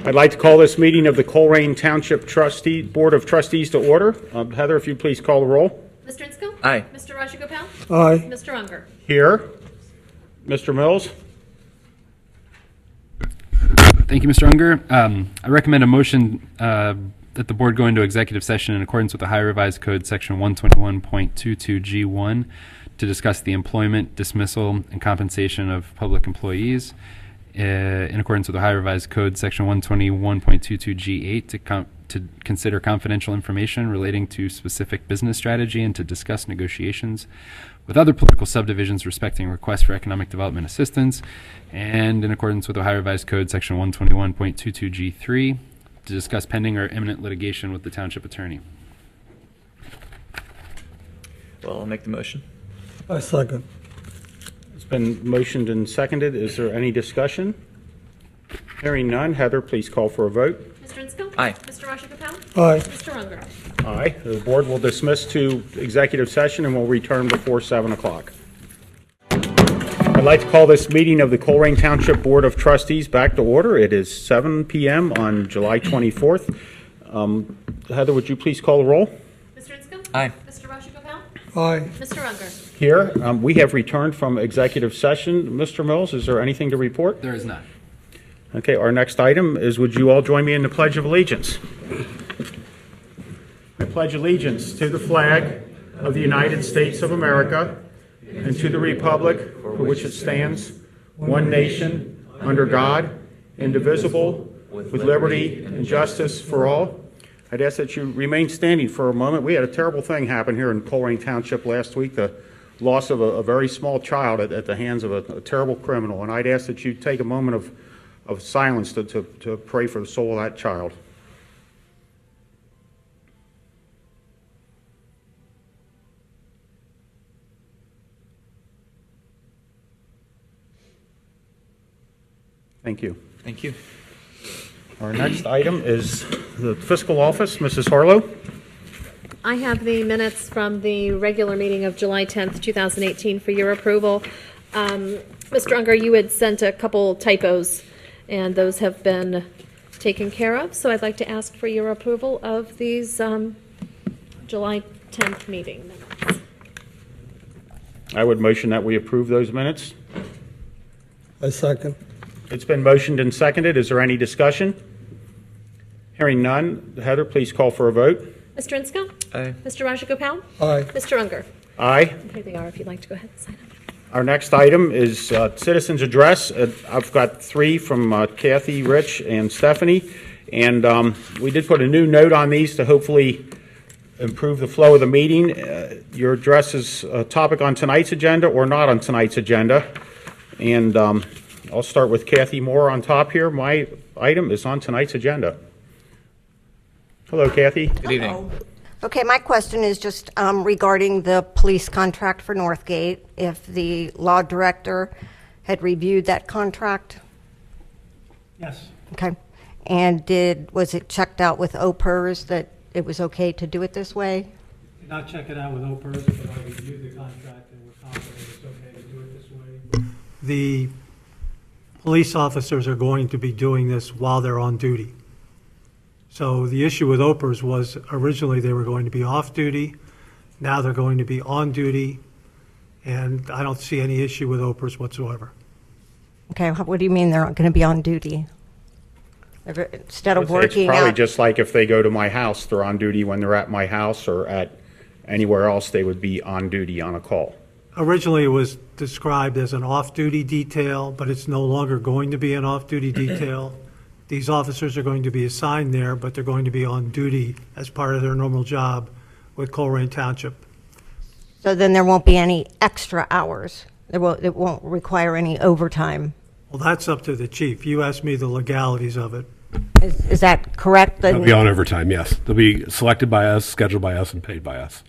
I'd like to call this meeting of the Colerain Township Board of Trustees to order. Heather, if you please call the roll. Mr. Insco? Aye. Mr. Rajagopal? Aye. Mr. Unger? Here. Mr. Mills? Thank you, Mr. Unger. I recommend a motion that the board go into executive session in accordance with the Ohio Revised Code, Section 121.22G1, to discuss the employment, dismissal, and compensation of public employees. In accordance with the Ohio Revised Code, Section 121.22G8, to consider confidential information relating to specific business strategy and to discuss negotiations with other political subdivisions respecting requests for economic development assistance, and in accordance with Ohio Revised Code, Section 121.22G3, to discuss pending or imminent litigation with the township attorney. Well, I'll make the motion. I second. It's been motioned and seconded. Is there any discussion? Hearing none. Heather, please call for a vote. Mr. Insco? Aye. Mr. Rajagopal? Aye. Mr. Unger? Aye. The board will dismiss to executive session and will return before 7 o'clock. I'd like to call this meeting of the Colerain Township Board of Trustees back to order. It is 7 p.m. on July 24th. Heather, would you please call the roll? Mr. Insco? Aye. Mr. Rajagopal? Aye. Mr. Unger? Here. We have returned from executive session. Mr. Mills, is there anything to report? There is none. Okay, our next item is, would you all join me in the Pledge of Allegiance? I pledge allegiance to the flag of the United States of America and to the republic for which it stands, one nation, under God, indivisible, with liberty and justice for all. I'd ask that you remain standing for a moment. We had a terrible thing happen here in Colerain Township last week, the loss of a very small child at the hands of a terrible criminal, and I'd ask that you take a moment of silence to pray for the soul of that child. Thank you. Thank you. Our next item is the fiscal office. Mrs. Harlow. I have the minutes from the regular meeting of July 10th, 2018 for your approval. Mr. Unger, you had sent a couple typos, and those have been taken care of, so I'd like to ask for your approval of these July 10th meeting minutes. I would motion that we approve those minutes. I second. It's been motioned and seconded. Is there any discussion? Hearing none. Heather, please call for a vote. Mr. Insco? Aye. Mr. Rajagopal? Aye. Mr. Unger? Aye. Here they are, if you'd like to go ahead and sign them. Our next item is citizens' address. I've got 3 from Kathy, Rich, and Stephanie. And we did put a new note on these to hopefully improve the flow of the meeting. Your address is a topic on tonight's agenda or not on tonight's agenda. And I'll start with Kathy Moore on top here. My item is on tonight's agenda. Hello, Kathy. Good evening. Okay, my question is just regarding the police contract for Northgate. If the law director had reviewed that contract? Yes. Okay. And was it checked out with OPERS that it was okay to do it this way? Did not check it out with OPERS, but I reviewed the contract and we're confident it's okay to do it this way. The police officers are going to be doing this while they're on duty. So the issue with OPERS was originally they were going to be off duty. Now they're going to be on duty. And I don't see any issue with OPERS whatsoever. Okay, what do you mean they're not going to be on duty? Instead of working It's probably out, just like if they go to my house, they're on duty when they're at my house, or at anywhere else they would be on duty on a call. Originally it was described as an off-duty detail, but it's no longer going to be an off-duty detail. These officers are going to be assigned there, but they're going to be on duty as part of their normal job with Colerain Township. so then there won't be any extra hours. It won't require any overtime. Well, that's up to the chief. You asked me the legalities of it. Is that correct? They'll be on overtime, yes. They'll be selected by us, scheduled by us, and paid by us.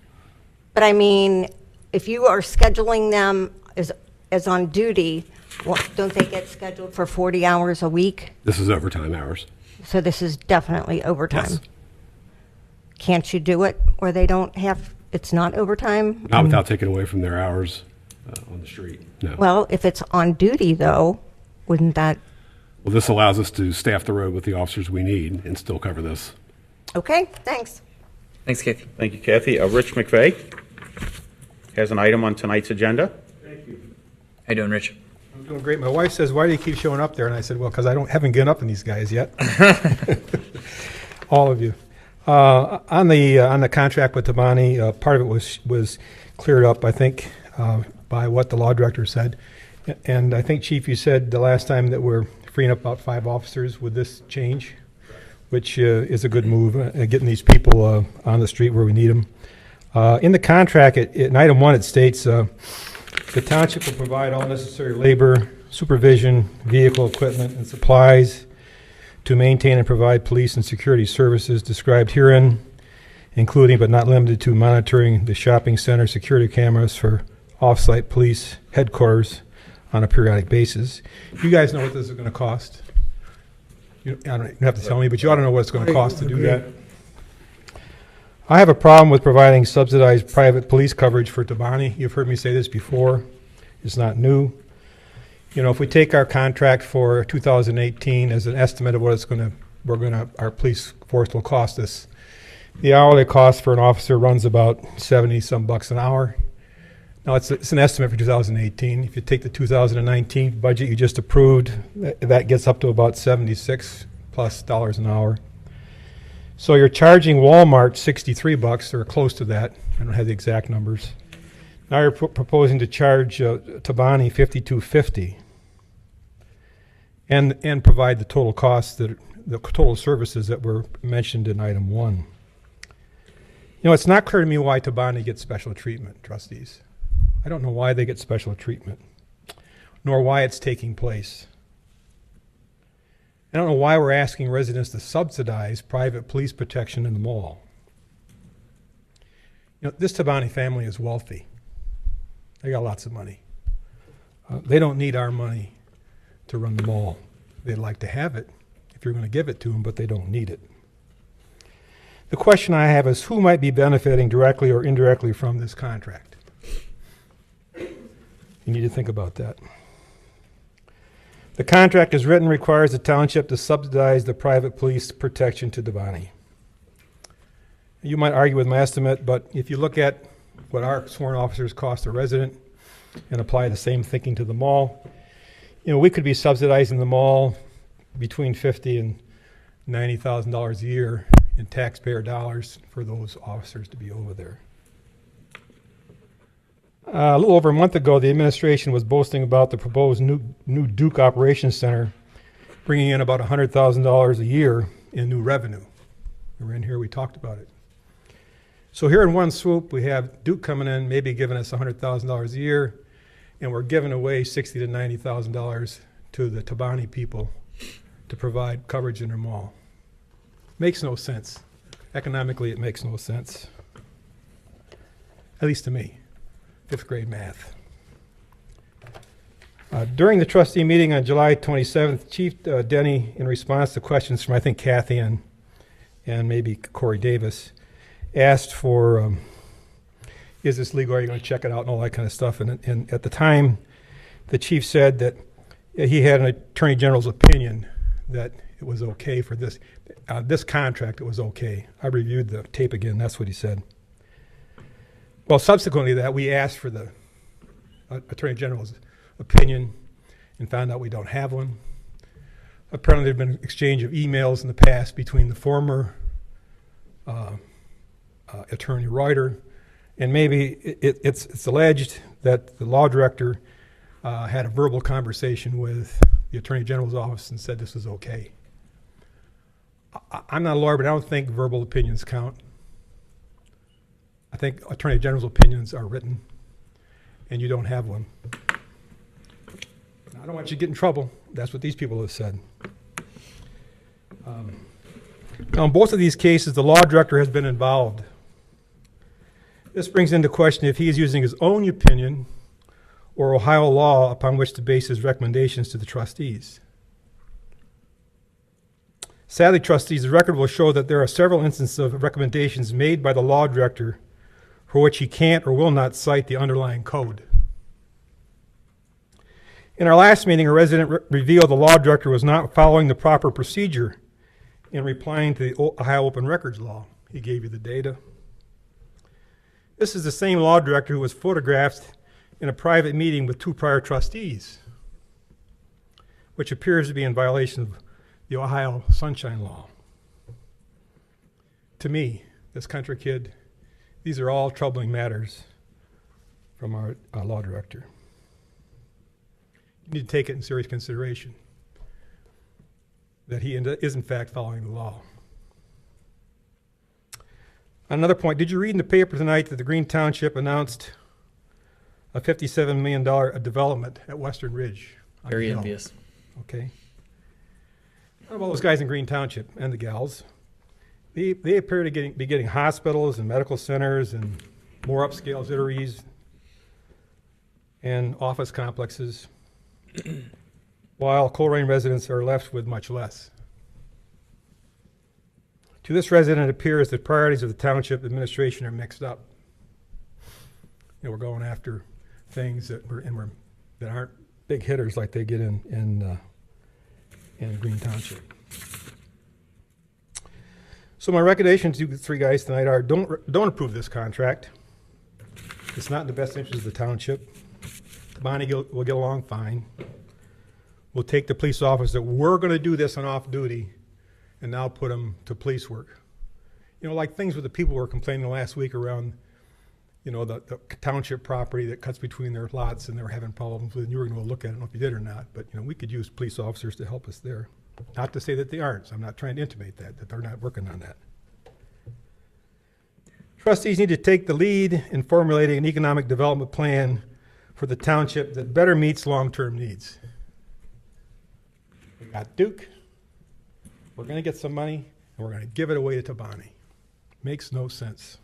But I mean, if you are scheduling them as on duty, well, don't they get scheduled for 40 hours a week? This is overtime hours. So this is definitely overtime. Yes. Can't you do it where they don't have, it's not overtime? Not without taking away from their hours on the street, no. Well, if it's on duty though, wouldn't that, Well, this allows us to staff the road with the officers we need and still cover this. Okay, thanks. Thanks, Kathy. Thank you, Kathy. Rich McVeigh has an item on tonight's agenda. How you doing, Rich? I'm doing great. My wife says, "Why do you keep showing up there?" And I said, "Well, because haven't given up on these guys yet." All of you. On the contract with Tabani, part of it was cleared up, I think, by what the law director said. And I think, Chief, you said the last time that we're freeing up about 5 officers with this change, which is a good move, getting these people on the street where we need them. In the contract, in item 1, it states, the township will provide all necessary labor, supervision, vehicle equipment, and supplies to maintain and provide police and security services described herein, including but not limited to monitoring the shopping center security cameras for off-site police headquarters on a periodic basis. You guys know what this is going to cost. You don't have to tell me, but you ought to know what it's going to cost to do that. I have a problem with providing subsidized private police coverage for Tabani. You've heard me say this before. It's not new. You know, if we take our contract for 2018 as an estimate of what our police force will cost us, the hourly cost for an officer runs about 70 some bucks an hour. Now it's an estimate for 2018. If you take the 2019 budget you just approved, that gets up to about $76+ an hour. So you're charging Walmart 63 bucks or close to that. I don't have the exact numbers. Now you're proposing to charge Tabani $52.50 and provide the total costs, the total services that were mentioned in item 1. You know, it's not clear to me why Tabani gets special treatment, trustees. I don't know why they get special treatment, nor why it's taking place. I don't know why we're asking residents to subsidize private police protection in the mall. You know, this Tabani family is wealthy. They got lots of money. They don't need our money to run the mall. They'd like to have it if you're going to give it to them, but they don't need it. The question I have is who might be benefiting directly or indirectly from this contract? You need to think about that. The contract as written requires the township to subsidize the private police protection to Tabani. You might argue with my estimate, but if you look at what our sworn officers cost a resident and apply the same thinking to the mall, you know, we could be subsidizing the mall between $50,000 and $90,000 a year in taxpayer dollars for those officers to be over there. A little over a month ago, the administration was boasting about the proposed new Duke Operations Center, bringing in about $100,000 a year in new revenue. We were in here, we talked about it. So here in one swoop, we have Duke coming in, maybe giving us $100,000 a year, and we're giving away $60,000 to $90,000 to the Tabani people to provide coverage in their mall. Makes no sense. Economically, it makes no sense. At least to me. 5th grade math. During the trustee meeting on July 27th, Chief Denny, in response to questions from, I think, Kathy and maybe Corey Davis, asked for, is this legal? Are you going to check it out and all that kind of stuff? And at the time, the chief said that he had an attorney general's opinion that it was okay for this contract. It was okay. I reviewed the tape again. That's what he said. Well, subsequently to that, we asked for the Attorney General's opinion and found out we don't have one. Apparently there had been an exchange of emails in the past between the former Attorney Reuter, and maybe it's alleged that the law director had a verbal conversation with the Attorney General's office and said this was okay. I'm not a lawyer, but I don't think verbal opinions count. I think Attorney General's opinions are written, and you don't have one. I don't want you to get in trouble. That's what these people have said. Now, in both of these cases, the law director has been involved. This brings into question if he is using his own opinion or Ohio law upon which to base his recommendations to the trustees. Sadly, trustees, the record will show that there are several instances of recommendations made by the law director for which he can't or will not cite the underlying code. In our last meeting, a resident revealed the law director was not following the proper procedure in replying to the Ohio Open Records Law. He gave you the data. This is the same law director who was photographed in a private meeting with 2 prior trustees, which appears to be in violation of the Ohio Sunshine Law. To me, this country kid, these are all troubling matters from our law director. You need to take it in serious consideration that he is in fact following the law. Another point, did you read in the paper tonight that the Green Township announced a $57 million development at Western Ridge? on Very the hill? envious. Okay. What about those guys in Green Township and the gals? They appear to be getting hospitals and medical centers and more upscale eateries and office complexes, while Colerain residents are left with much less. To this resident, it appears that priorities of the township administration are mixed up. We're going after things that aren't big hitters like they get in Green Township. So my recommendations to you 3 guys tonight are: don't approve this contract. It's not in the best interest of the township. Bonnie will get along fine. We'll take the police officer. We're going to do this on off duty, and now put them to police work. Like things with the people were complaining last week around, the township property that cuts between their lots, and they were having problems with. And you were going to look at it, I don't know if you did or not, but we could use police officers to help us there. Not to say that they aren't. So I'm not trying to intimate that they're not working on that. Trustees need to take the lead in formulating an economic development plan for the township that better meets long-term needs. We got Duke. We're going to get some money, and we're going to give it away to Tabani. Makes no sense.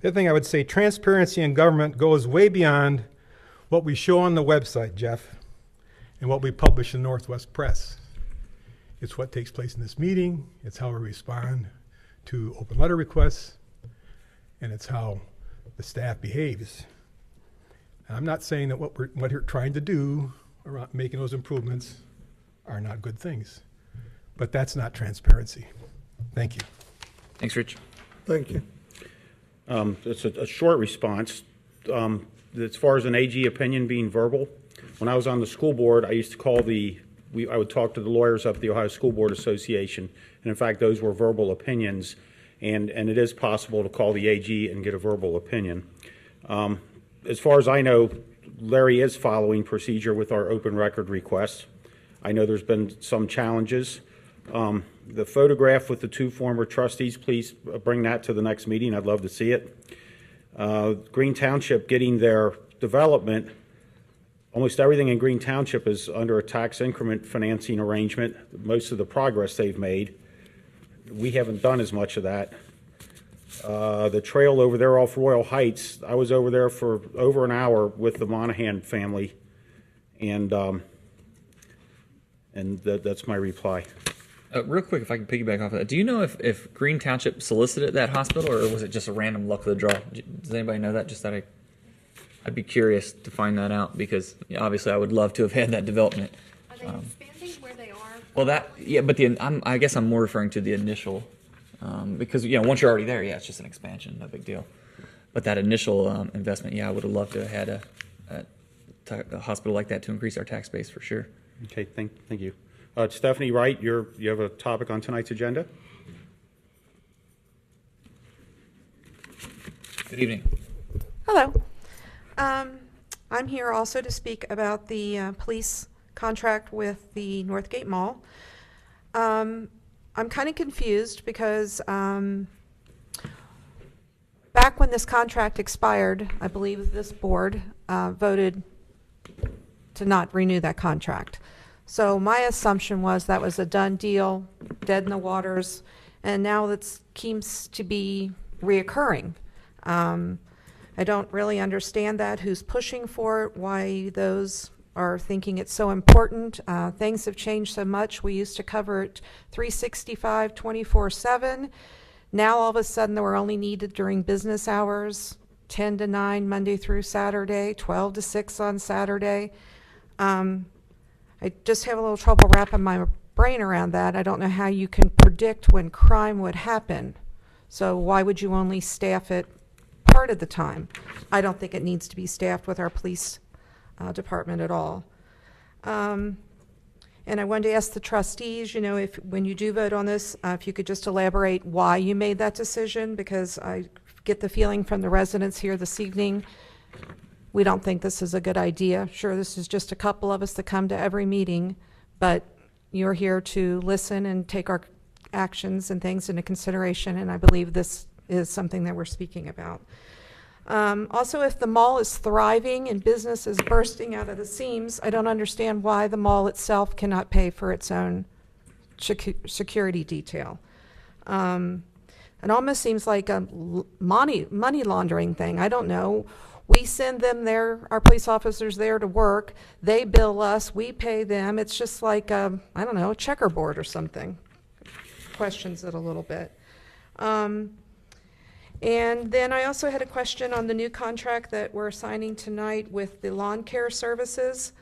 The other thing I would say, transparency in government goes way beyond what we show on the website, Jeff, and what we publish in Northwest Press. It's what takes place in this meeting. It's how we respond to open letter requests, and it's how the staff behaves. And I'm not saying that what we're trying to do around making those improvements are not good things, but that's not transparency. Thank you. Thanks, Rich. Thank you. It's a short response. As far as an AG opinion being verbal, when I was on the school board, I used to call I would talk to the lawyers up at the Ohio School Board Association, and in fact, those were verbal opinions, and it is possible to call the AG and get a verbal opinion. As far as I know, Larry is following procedure with our open record request. I know there's been some challenges. The photograph with the 2 former trustees, please bring that to the next meeting. I'd love to see it. Green Township getting their development, almost everything in Green Township is under a tax increment financing arrangement. Most of the progress they've made. We haven't done as much of that. The trail over there off Royal Heights, I was over there for over an hour with the Monahan family, and that's my reply. Real quick, if I can piggyback off of that, do you know if Green Township solicited that hospital, or was it just a random luck of the draw? Does anybody know that? Just that I'd be curious to find that out, because obviously I would love to have had that development. Are they expanding where they are? Well, but I guess I'm more referring to the initial, because once you're already there, it's just an expansion, no big deal. But that initial investment, I would have loved to have had a hospital like that to increase our tax base for sure. Okay, thank you. Stephanie Wright, you have a topic on tonight's agenda? Good evening. Hello. I'm here also to speak about the police contract with the Northgate Mall. I'm kind of confused because back when this contract expired, I believe this board voted to not renew that contract. So my assumption was that was a done deal, dead in the waters, and now that seems to be reoccurring. I don't really understand that, who's pushing for it, why those are thinking it's so important. Things have changed so much. We used to cover it 365, 24/7. Now all of a sudden we're only needed during business hours. 10 to 9 Monday through Saturday, 12 to 6 on Saturday. I just have a little trouble wrapping my brain around that. I don't know how you can predict when crime would happen. So why would you only staff it part of the time? I don't think it needs to be staffed with our police department at all. And I wanted to ask the trustees, you know, if when you do vote on this, if you could just elaborate why you made that decision, because I get the feeling from the residents here this evening, we don't think this is a good idea. Sure, this is just a couple of us that come to every meeting, but you're here to listen and take our actions and things into consideration, and I believe this is something that we're speaking about. Also, if the mall is thriving and business is bursting out of the seams, I don't understand why the mall itself cannot pay for its own security detail. It almost seems like a money laundering thing. I don't know. We send them there, our police officers there to work. They bill us. We pay them. It's just like, I don't know, a checkerboard or something. Questions it a little bit. And then I also had a question on the new contract that we're signing tonight with the lawn care services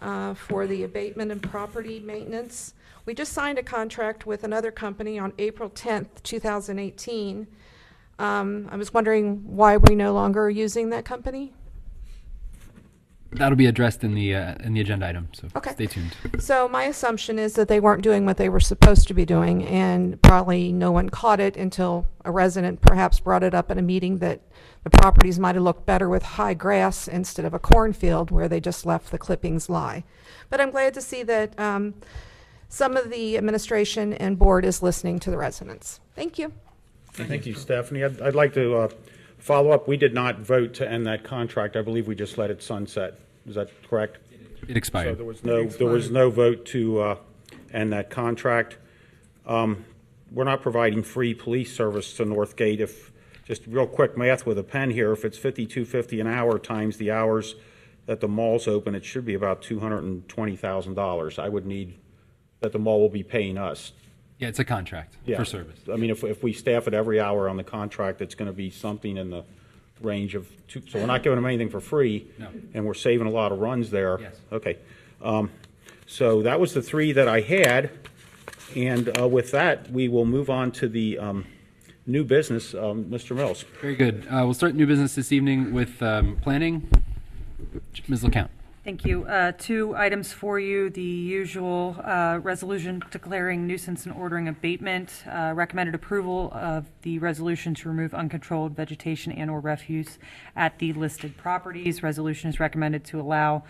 for the abatement and property maintenance. We just signed a contract with another company on April 10th, 2018. I was wondering why we no longer are using that company. That'll be addressed in the agenda item, so Okay. stay tuned. So my assumption is that they weren't doing what they were supposed to be doing, and probably no one caught it until a resident perhaps brought it up at a meeting that the properties might have looked better with high grass instead of a cornfield where they just left the clippings lie. But I'm glad to see that some of the administration and board is listening to the residents. Thank you. Thank you, Stephanie. I'd like to follow up. We did not vote to end that contract. I believe we just let it sunset. Is that correct? It expired. So there was no vote to end that contract. We're not providing free police service to Northgate. If just real quick math with a pen here, if it's $52.50 an hour times the hours that the mall's open, it should be about $220,000. I would need that the mall will be paying us. Yeah, it's a contract for service. I mean, if we staff it every hour on the contract, it's going to be something in the range of two. So we're not giving them anything for free, No. and we're saving a lot of runs there. Yes. Okay. So that was the three that I had, and with that, we will move on to the new business. Mr. Mills. Very good. We'll start new business this evening with planning. Ms. LeCount. Thank you. Two items for you. The usual resolution declaring nuisance and ordering abatement. Recommended approval of the resolution to remove uncontrolled vegetation and or refuse at the listed properties. Resolution is recommended to allow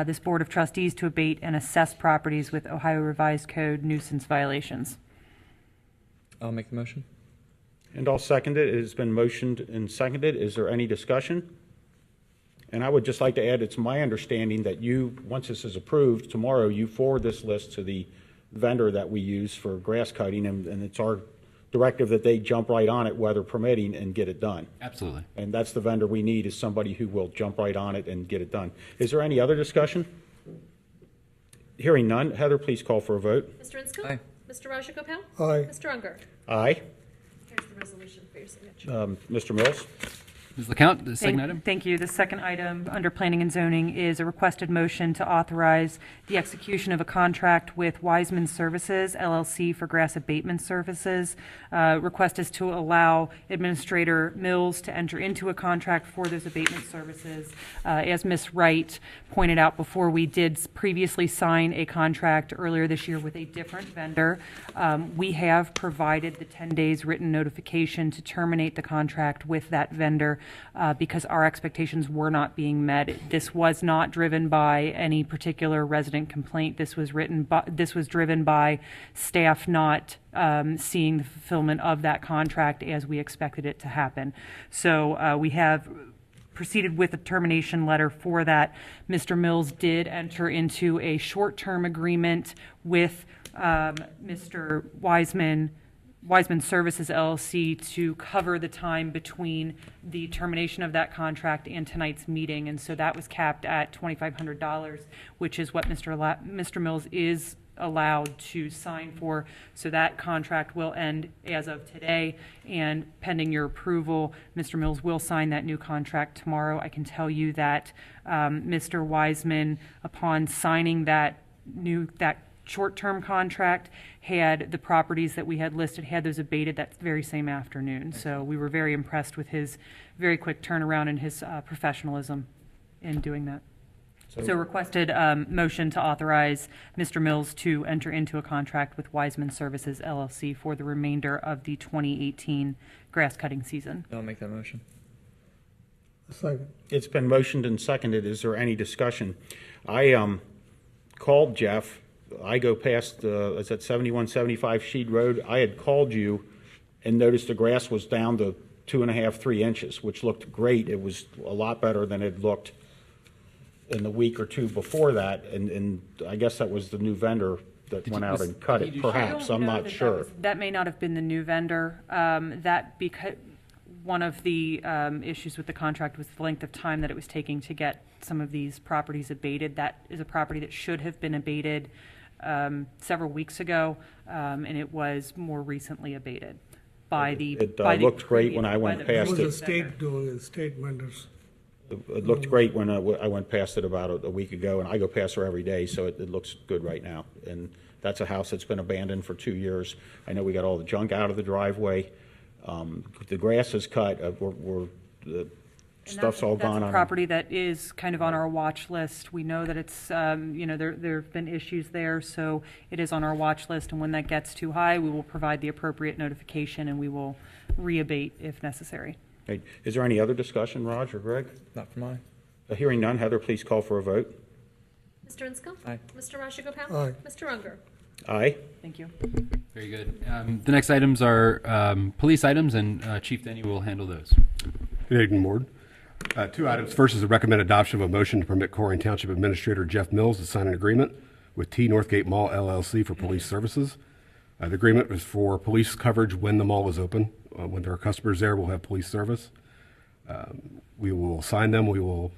this Board of Trustees to abate and assess properties with Ohio Revised Code nuisance violations. I'll make the motion. And I'll second it. It has been motioned and seconded. Is there any discussion? And I would just like to add, it's my understanding that you, once this is approved, tomorrow you forward this list to the vendor that we use for grass cutting, and it's our directive that they jump right on it, weather permitting, and get it done. Absolutely. And that's the vendor we need, is somebody who will jump right on it and get it done. Is there any other discussion? Hearing none, Heather, please call for a vote. Mr. Inscoe? Aye. Mr. Rajagopal? Aye. Mr. Unger? Aye. Here's the resolution for your signature. Mr. Mills? Ms. LeCount, the second item. Thank you. The second item under planning and zoning is a requested motion to authorize the execution of a contract with Wiseman Services, LLC, for grass abatement services. Request is to allow Administrator Mills to enter into a contract for those abatement services. As Ms. Wright pointed out before, we did previously sign a contract earlier this year with a different vendor. We have provided the 10 days written notification to terminate the contract with that vendor because our expectations were not being met. This was not driven by any particular resident complaint. This was driven by staff not seeing the fulfillment of that contract as we expected it to happen. So we have proceeded with a termination letter for that. Mr. Mills did enter into a short-term agreement with Mr. Wiseman Services LLC to cover the time between the termination of that contract and tonight's meeting, and so that was capped at $2,500, which is what Mr. Mills is allowed to sign for. So that contract will end as of today, and pending your approval, Mr. Mills will sign that new contract tomorrow. I can tell you that Mr. Wiseman, upon signing that short-term contract, had the properties that we had listed, had those abated that very same afternoon. So we were very impressed with his very quick turnaround and his professionalism in doing that. So requested motion to authorize Mr. Mills to enter into a contract with Wiseman Services LLC for the remainder of the 2018 grass cutting season. I'll make that motion. Second. It's been motioned and seconded. Is there any discussion? I called Jeff. I go past, it's at 7175 Sheed Road. I had called you and noticed the grass was down to 2.5, 3 inches, which looked great. It was a lot better than it looked in the week or two before that, and I guess that was the new vendor that went out and cut it, perhaps. I'm not sure. That may not have been the new vendor. Because one of the issues with the contract was the length of time that it was taking to get some of these properties abated. That is a property that should have been abated several weeks ago, and it was more recently abated by the. It looked great when I went past It it. was the state doing it, state vendors. It looked great when I went past it about a week ago, and I go past her every day, so it looks good right now. And that's a house that's been abandoned for 2 years. I know we got all the junk out of the driveway. The grass is cut. The stuff's all gone That's a on it. property that is kind of on our watch list. We know that it's, there have been issues there, so it is on our watch list. And when that gets too high, we will provide the appropriate notification and we will reabate if necessary. Okay. Is there any other discussion, Raj or Greg? Not for mine. Hearing none, Heather, please call for a vote. Mr. Inscoe? Aye. Mr. Rashagopal? Aye. Mr. Unger? Aye. Thank you. Very good. The next items are police items, and Chief Denny will handle those. Good evening, Board. 2 items. First is a recommended adoption of a motion to permit Colerain Township Administrator Jeff Mills to sign an agreement with T Northgate Mall LLC for police services. The agreement is for police coverage when the mall is open. When there are customers there, we'll have police service. We will sign them. We will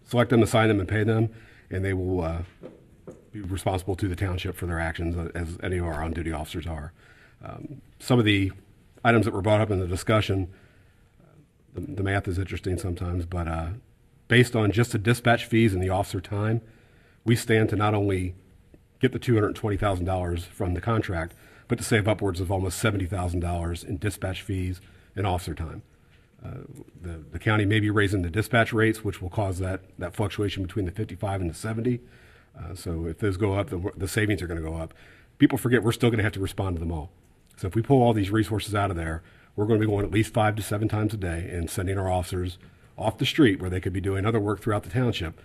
select them, assign them, and pay them, and they will be responsible to the township for their actions, as any of our on-duty officers are. Some of the items that were brought up in the discussion, the math is interesting sometimes, but based on just the dispatch fees and the officer time, we stand to not only get the $220,000 from the contract, but to save upwards of almost $70,000 in dispatch fees and officer time. The county may be raising the dispatch rates, which will cause that fluctuation between the 55 and the 70. So if those go up, the savings are going to go up. People forget we're still going to have to respond to them all. So if we pull all these resources out of there, we're going to be going at least 5 to 7 times a day and sending our officers off the street where they could be doing other work throughout the township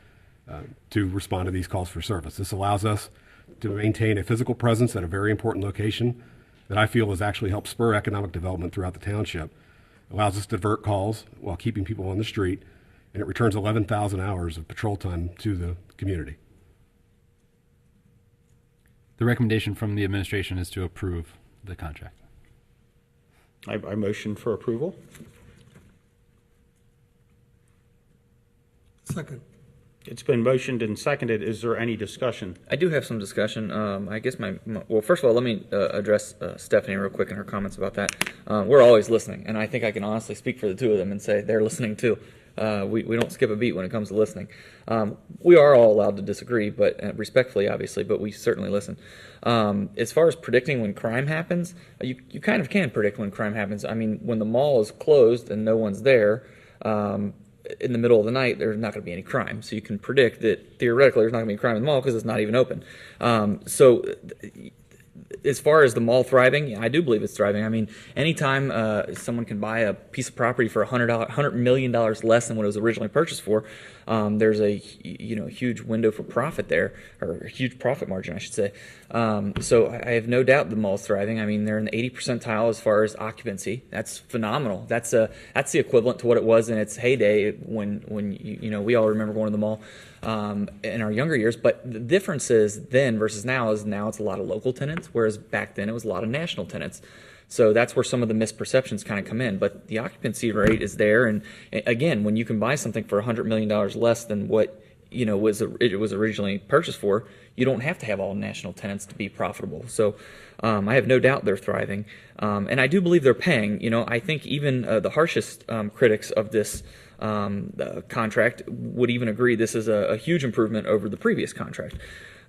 to respond to these calls for service. This allows us to maintain a physical presence at a very important location that I feel has actually helped spur economic development throughout the township. It allows us to divert calls while keeping people on the street, and it returns 11,000 hours of patrol time to the community. The recommendation from the administration is to approve the contract. I motion for approval. Second. It's been motioned and seconded. Is there any discussion? I do have some discussion. I guess well, first of all, let me address Stephanie real quick and her comments about that. We're always listening, and I think I can honestly speak for the two of them and say they're listening too. We don't skip a beat when it comes to listening. We are all allowed to disagree, but respectfully, obviously, but we certainly listen. As far as predicting when crime happens, you kind of can predict when crime happens. I mean, when the mall is closed and no one's there, in the middle of the night, there's not going to be any crime. So you can predict that theoretically there's not going to be crime in the mall because it's not even open. So as far as the mall thriving, yeah, I do believe it's thriving. I mean, anytime someone can buy a piece of property for $100 million less than what it was originally purchased for, there's a huge window for profit there, or a huge profit margin, I should say. So I have no doubt the mall's thriving. I mean, they're in the 80th percentile as far as occupancy. That's phenomenal. That's the equivalent to what it was in its heyday when we all remember going to the mall in our younger years. But the difference is then versus now is now it's a lot of local tenants, whereas back then it was a lot of national tenants. So that's where some of the misperceptions kind of come in. But the occupancy rate is there. And again, when you can buy something for $100 million less than what it was originally purchased for, you don't have to have all national tenants to be profitable. So I have no doubt they're thriving, and I do believe they're paying. I think even the harshest critics of this contract would even agree this is a huge improvement over the previous contract.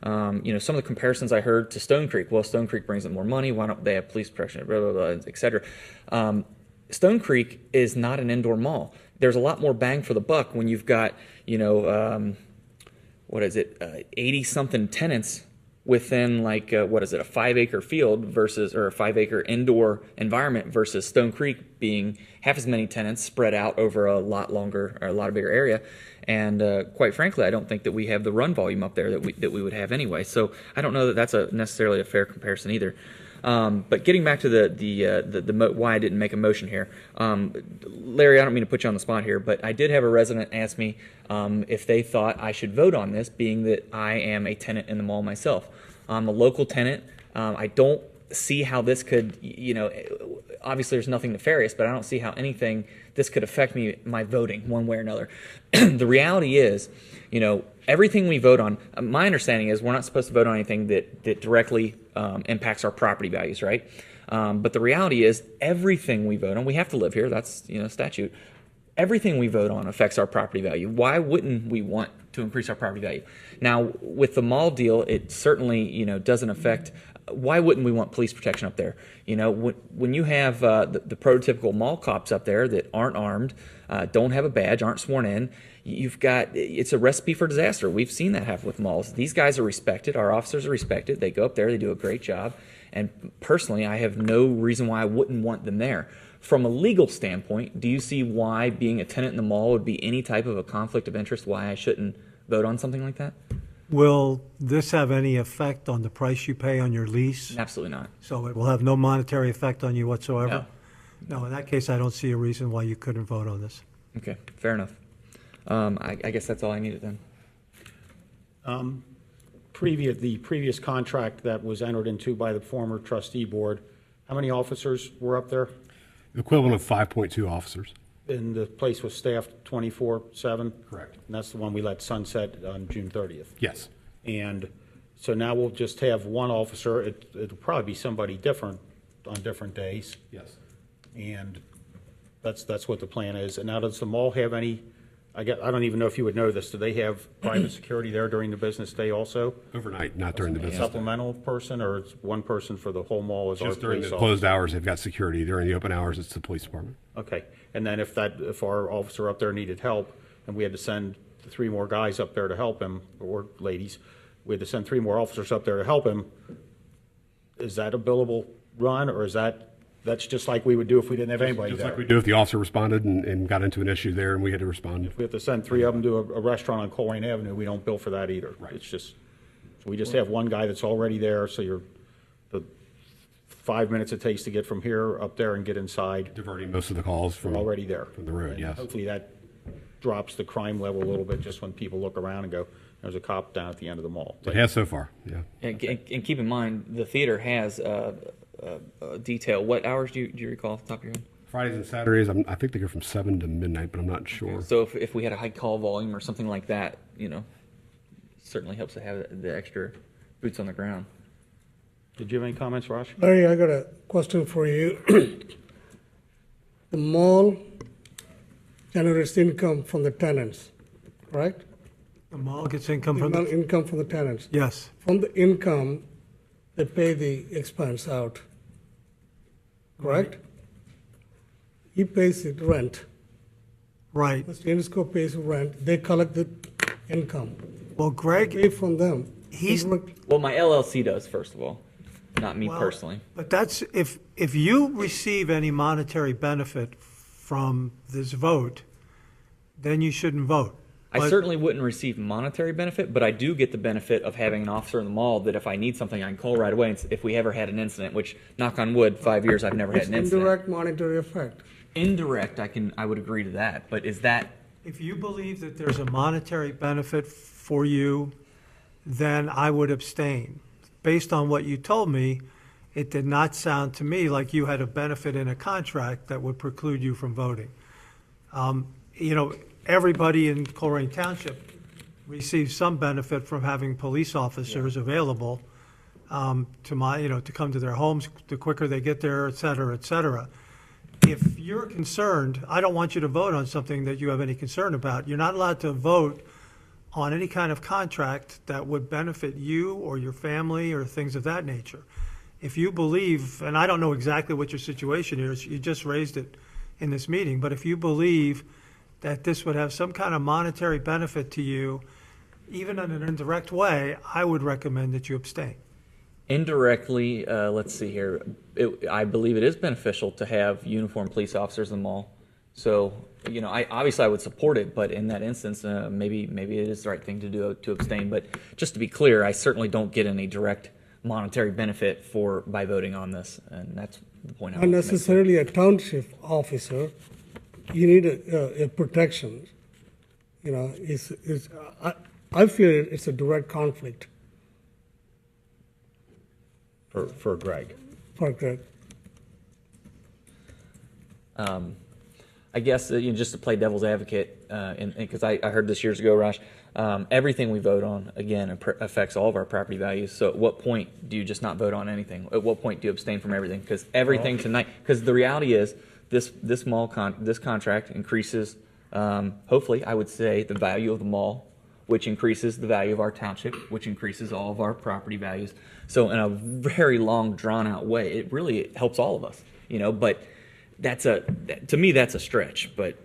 Some of the comparisons I heard to Stone Creek. Well, Stone Creek brings in more money. Why don't they have police protection? Blah, blah, blah, et cetera. Stone Creek is not an indoor mall. There's a lot more bang for the buck when you've got, 80-something tenants within a 5-acre field versus, or a 5-acre indoor environment versus Stone Creek being half as many tenants spread out over a lot bigger area. And quite frankly, I don't think that we have the run volume up there that we would have anyway. So I don't know that that's necessarily a fair comparison either. But getting back to the why I didn't make a motion here, Larry, I don't mean to put you on the spot here, but I did have a resident ask me if they thought I should vote on this, being that I am a tenant in the mall myself. I'm a local tenant. I don't see how this could, obviously there's nothing nefarious, but I don't see how this could affect my voting one way or another. The reality is, everything we vote on, my understanding is we're not supposed to vote on anything that directly impacts our property values, right? But the reality is everything we vote on, we have to live here, that's statute. Everything we vote on affects our property value. Why wouldn't we want to increase our property value? Now, with the mall deal, it certainly doesn't affect. Why wouldn't we want police protection up there? When you have the prototypical mall cops up there that aren't armed, don't have a badge, aren't sworn in, it's a recipe for disaster. We've seen that happen with malls. These guys are respected. Our officers are respected. They go up there. They do a great job. And personally, I have no reason why I wouldn't want them there. From a legal standpoint, do you see why being a tenant in the mall would be any type of a conflict of interest, why I shouldn't vote on something like that? Will this have any effect on the price you pay on your lease? Absolutely not. So it will have no monetary effect on you whatsoever? No. No, in that case, I don't see a reason why you couldn't vote on this. Okay, fair enough. I guess that's all I needed then. The previous contract that was entered into by the former trustee board, how many officers were up there? The equivalent of 5.2 officers. And the place was staffed 24/7? Correct. And that's the one we let sunset on June 30th? Yes. And so now we'll just have one officer. It'll probably be somebody different on different days. Yes. And that's what the plan is. And now, does the mall have any, I don't even know if you would know this, do they have private security there during the business day also? Overnight, not during the business day. Supplemental person, or it's one person for the whole mall as our Just during police the officer? closed hours, they've got security. During the open hours, it's the police department. Okay. And then if our officer up there needed help and we had to send 3 more guys up there to help him, or ladies, we had to send 3 more officers up there to help him, is that a billable run, or is that's just like we would do if we didn't have anybody Just there? like we do if the officer responded and got into an issue there and we had to respond. If we have to send 3 of them to a restaurant on Colerain Avenue, we don't bill for that either. Right. It's just, so we just have one guy that's already there, so the 5 minutes it takes to get from here up there and get inside, Diverting most of the calls from already there. from the road, And yes. hopefully that drops the crime level a little bit, just when people look around and go, there's a cop down at the end of the mall. It has so far, yeah. And keep in mind, the theater has detail. What hours do you recall off the top of your head? Fridays and Saturdays, I think they go from 7 to midnight, but I'm not sure. So if we had a high call volume or something like that, certainly helps to have the extra boots on the ground. Did you have any comments, Raj? Larry, I got a question for you. The mall generates income from the tenants, right? The mall gets income from the... Income from the tenants. Yes. From the income, they pay the expense out, correct? He pays the rent. Right. Mr. Indisco pays the rent. They collect the income. Well, Greg, Pay from them. he's... Well, my LLC does, first of all, not me Well, personally. But that's, if you receive any monetary benefit from this vote, then you shouldn't vote. I But- certainly wouldn't receive monetary benefit, but I do get the benefit of having an officer in the mall that if I need something, I can call right away. And if we ever had an incident, which, knock on wood, 5 years I've never had It's an incident. indirect monetary effect. Indirect, I would agree to that. But is that If you believe that there's a monetary benefit for you, then I would abstain. Based on what you told me, it did not sound to me like you had a benefit in a contract that would preclude you from voting. Everybody in Colerain Township receive some benefit from having police officers available to come to their homes, the quicker they get there, et cetera, et cetera. If you're concerned, I don't want you to vote on something that you have any concern about. You're not allowed to vote on any kind of contract that would benefit you or your family or things of that nature. If you believe, and I don't know exactly what your situation is, you just raised it in this meeting, but if you believe that this would have some kind of monetary benefit to you, even in an indirect way, I would recommend that you abstain. Indirectly, let's see here. I believe it is beneficial to have uniformed police officers in the mall. So, I would support it, but in that instance, maybe it is the right thing to do to abstain. But just to be clear, I certainly don't get any direct monetary benefit by voting on this, and that's the point. Not necessarily a township officer. You need a protection. I feel it's a direct conflict. For Greg. For Greg. I guess just to play devil's advocate, because I heard this years ago, Raj, everything we vote on, again, affects all of our property values. So at what point do you just not vote on anything? At what point do you abstain from everything? Because everything tonight, because the reality is this contract increases, hopefully, I would say, the value of the mall, which increases the value of our township, which increases all of our property values. So in a very long, drawn-out way, it really helps all of us, but to me, that's a stretch. But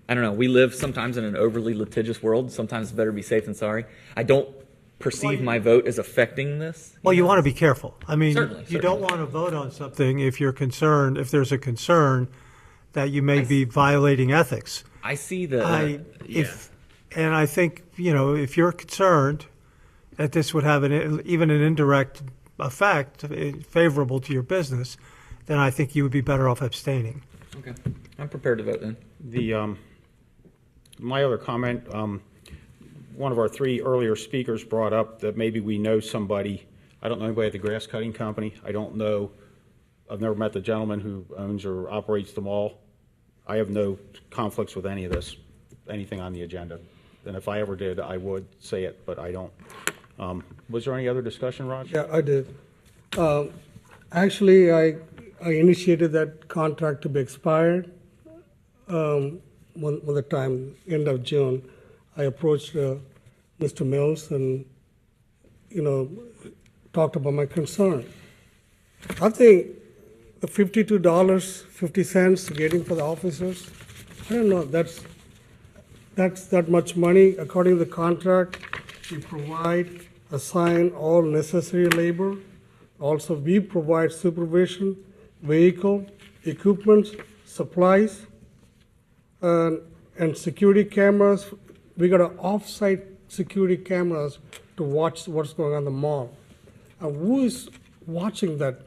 I don't know. We live sometimes in an overly litigious world. Sometimes it's better to be safe than sorry. I don't perceive my vote as affecting this. Well, you want to be careful. I mean, Certainly. You don't want to vote on something if there's a concern that you may be violating ethics. I see the... And I think, if you're concerned that this would have even an indirect effect favorable to your business, then I think you would be better off abstaining. Okay. I'm prepared to vote then. My other comment, one of our three earlier speakers brought up that maybe we know somebody. I don't know anybody at the grass cutting company. I've never met the gentleman who owns or operates the mall. I have no conflicts with any of this, anything on the agenda. And if I ever did, I would say it, but I don't. Was there any other discussion, Raj? Yeah, I did. Actually, I initiated that contract to be expired. When the time, end of June, I approached Mr. Mills and, talked about my concern. I think the $52.50 getting for the officers, I don't know, that's that much money. According to the contract, we assign all necessary labor. Also, we provide supervision, vehicle, equipment, supplies, and security cameras. We got off-site security cameras to watch what's going on in the mall. And who is watching that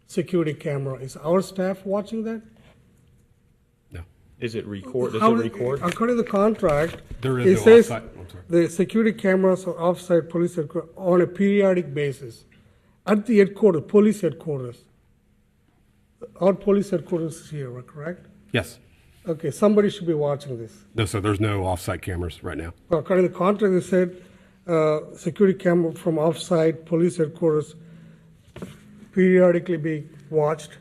security camera? Is our staff watching that? Does it record? According to the contract, There is it no says off-site. I'm sorry. the security cameras are off-site police headquarters on a periodic basis at the headquarters, police headquarters. Our police headquarters is here, correct? Yes. Okay, somebody should be watching this. No, so there's no off-site cameras right now. According to the contract, it said security camera from off-site police headquarters periodically be watched.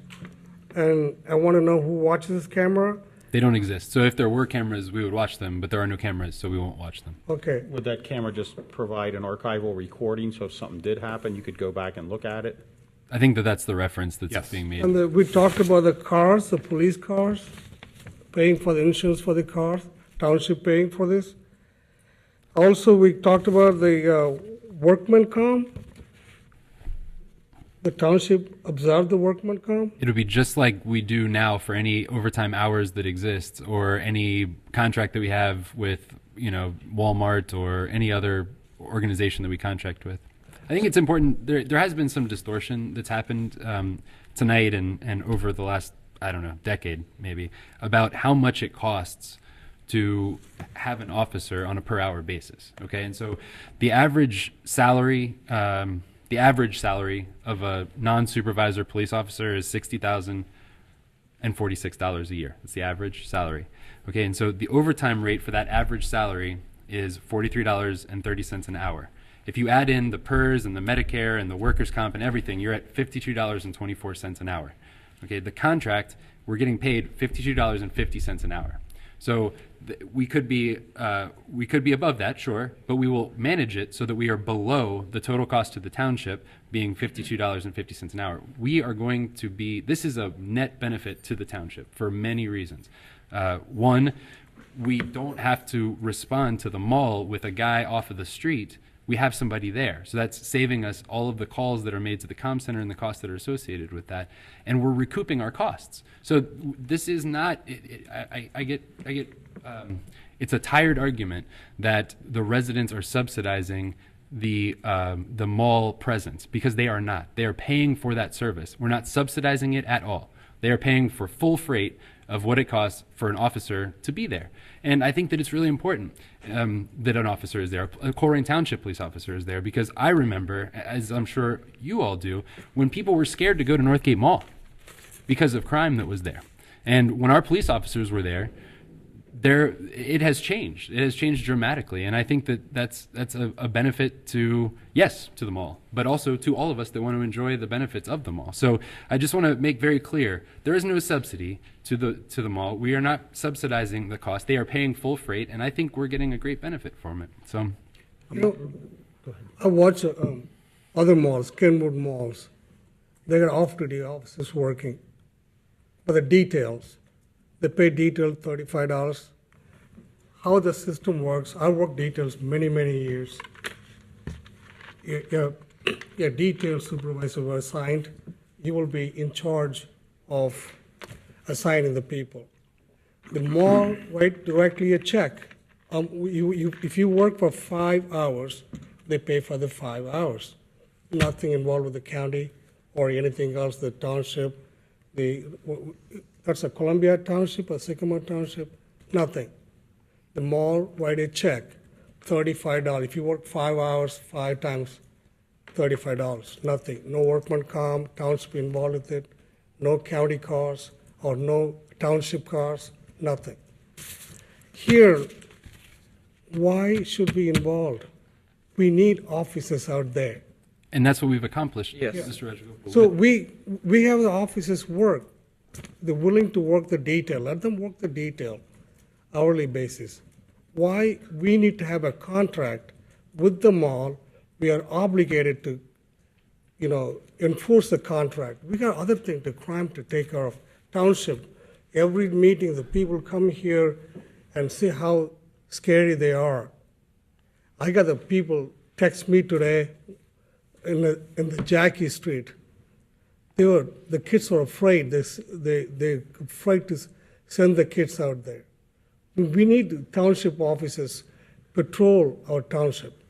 And I want to know who watches this camera. They don't exist. So if there were cameras, we would watch them, but there are no cameras, so we won't watch them. Okay. Would that camera just provide an archival recording, so if something did happen, you could go back and look at it? I think that's the reference that's Yes. being made. And we talked about the cars, the police cars, paying for the insurance for the cars, township paying for this. Also, we talked about the workman comp. The township observed the workman comp. It would be just like we do now for any overtime hours that exist or any contract that we have with, Walmart or any other organization that we contract with. I think it's important. There has been some distortion that's happened tonight and over the last, decade maybe, about how much it costs to have an officer on a per hour basis. Okay, and so the average salary of a non-supervisor police officer is $60,046 a year. That's the average salary. Okay, and so the overtime rate for that average salary is $43.30 an hour. If you add in the PERS and the Medicare and the workers' comp and everything, you're at $52.24 an hour. Okay, the contract, we're getting paid $52.50 an hour. So we could be above that, sure, but we will manage it so that we are below the total cost to the township being $52.50 an hour. We are going to be, this is a net benefit to the township for many reasons. One, we don't have to respond to the mall with a guy off of the street. We have somebody there. So that's saving us all of the calls that are made to the comm center and the costs that are associated with that. And we're recouping our costs. So this is not, it's a tired argument that the residents are subsidizing the mall presence, because they are not. They are paying for that service. We're not subsidizing it at all. They are paying for full freight of what it costs for an officer to be there. And I think that it's really important that an officer is there, a Colerain Township police officer is there, because I remember, as I'm sure you all do, when people were scared to go to Northgate Mall because of crime that was there. And when our police officers were there, it has changed. It has changed dramatically, and I think that that's a benefit to the mall, but also to all of us that want to enjoy the benefits of the mall. So I just want to make very clear: there is no subsidy to the mall. We are not subsidizing the cost. They are paying full freight, and I think we're getting a great benefit from it. So, I watch other malls, Kenwood malls. They got off-duty officers working, but the details. They pay detail $35. How the system works, I worked details many, many years. Your detail supervisor was assigned. You will be in charge of assigning the people. The mall write directly a check. If you work for 5 hours, they pay for the 5 hours. Nothing involved with the county or anything else, the township. That's a Columbia Township, a Sycamore Township, nothing. The mall write a check, $35. If you work 5 hours, 5 times $35, nothing. No workman comp, township involved with it, no county cars or no township cars, nothing. Here, why should we be involved? We need officers out there. and that's what we've accomplished, Yes. Mr. Redrigo. So we have the officers work. They're willing to work the detail. Let them work the detail, hourly basis. Why we need to have a contract with the mall? We are obligated to, enforce the contract. We got other things, the crime to take care of. Township, every meeting, the people come here and see how scary they are. I got the people text me today in the Jackie Street. The kids were afraid. They afraid to send the kids out there. We need township officers patrol our township